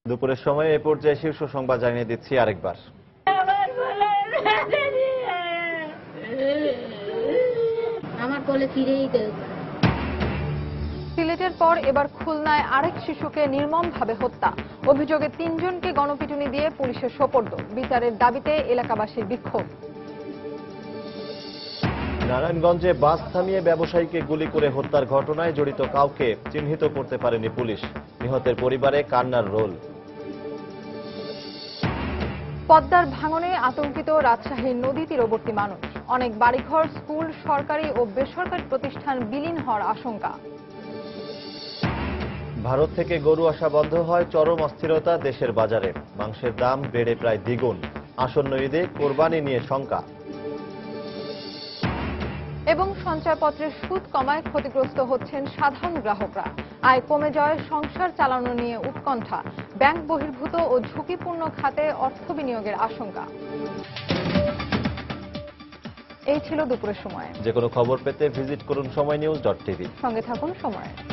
দুপুরের সময় এ পর্যায়ে শীর্ষ সংবাদ জানিয়ে দিচ্ছি আরেকবার। আমার কোলে ফিরেই দেব। সিলেটের পর এবার খুলনায় আরেক শিশুকে নির্মমভাবে হত্যা। অভিযোগে 3 জনকে গণপিটুনি দিয়ে পুলিশের সোপর্দ। বিচারের দাবিতে এলাকাবাসীর বিক্ষোভ। নারায়ণগঞ্জে বাস থামিয়ে ব্যবসায়ীকে গুলি করে হত্যার ঘটনায় জড়িত কাউকে চিহ্নিত করতে পারেনি পুলিশ। নিহতের পরিবারে কান্নার রোল। পদ্মার ভাঙনে আতঙ্কিত রাজশাহীর নদী তীরবর্তী মানুষ। অনেক বাড়িঘর, স্কুল, সরকারি ও বেসরকারি প্রতিষ্ঠান বিলীন হওয়ার আশঙ্কা। ভারত থেকে গরু আসা বন্ধ হয়, চরম অস্থিরতা দেশের বাজারে। মাংসের দাম বেড়ে প্রায় দ্বিগুণ। আসন্ন ঈদে কোরবানি নিয়ে শঙ্কা। এবং সঞ্চয়পত্রের সুদ কমায় ক্ষতিগ্রস্ত হচ্ছেন সাধারণ গ্রাহকরা। আয় কমে যাওয়ায় সংসার চালানো নিয়ে উৎকণ্ঠা। ব্যাংক বহির্ভূত ও ঝুঁকিপূর্ণ খাতে অর্থ বিনিয়োগের আশঙ্কা। এই ছিল দুপুরের সময়। যে কোনো খবর পেতে ভিজিট করুন সময়নিউজ.tv। সঙ্গে থাকুন সময়।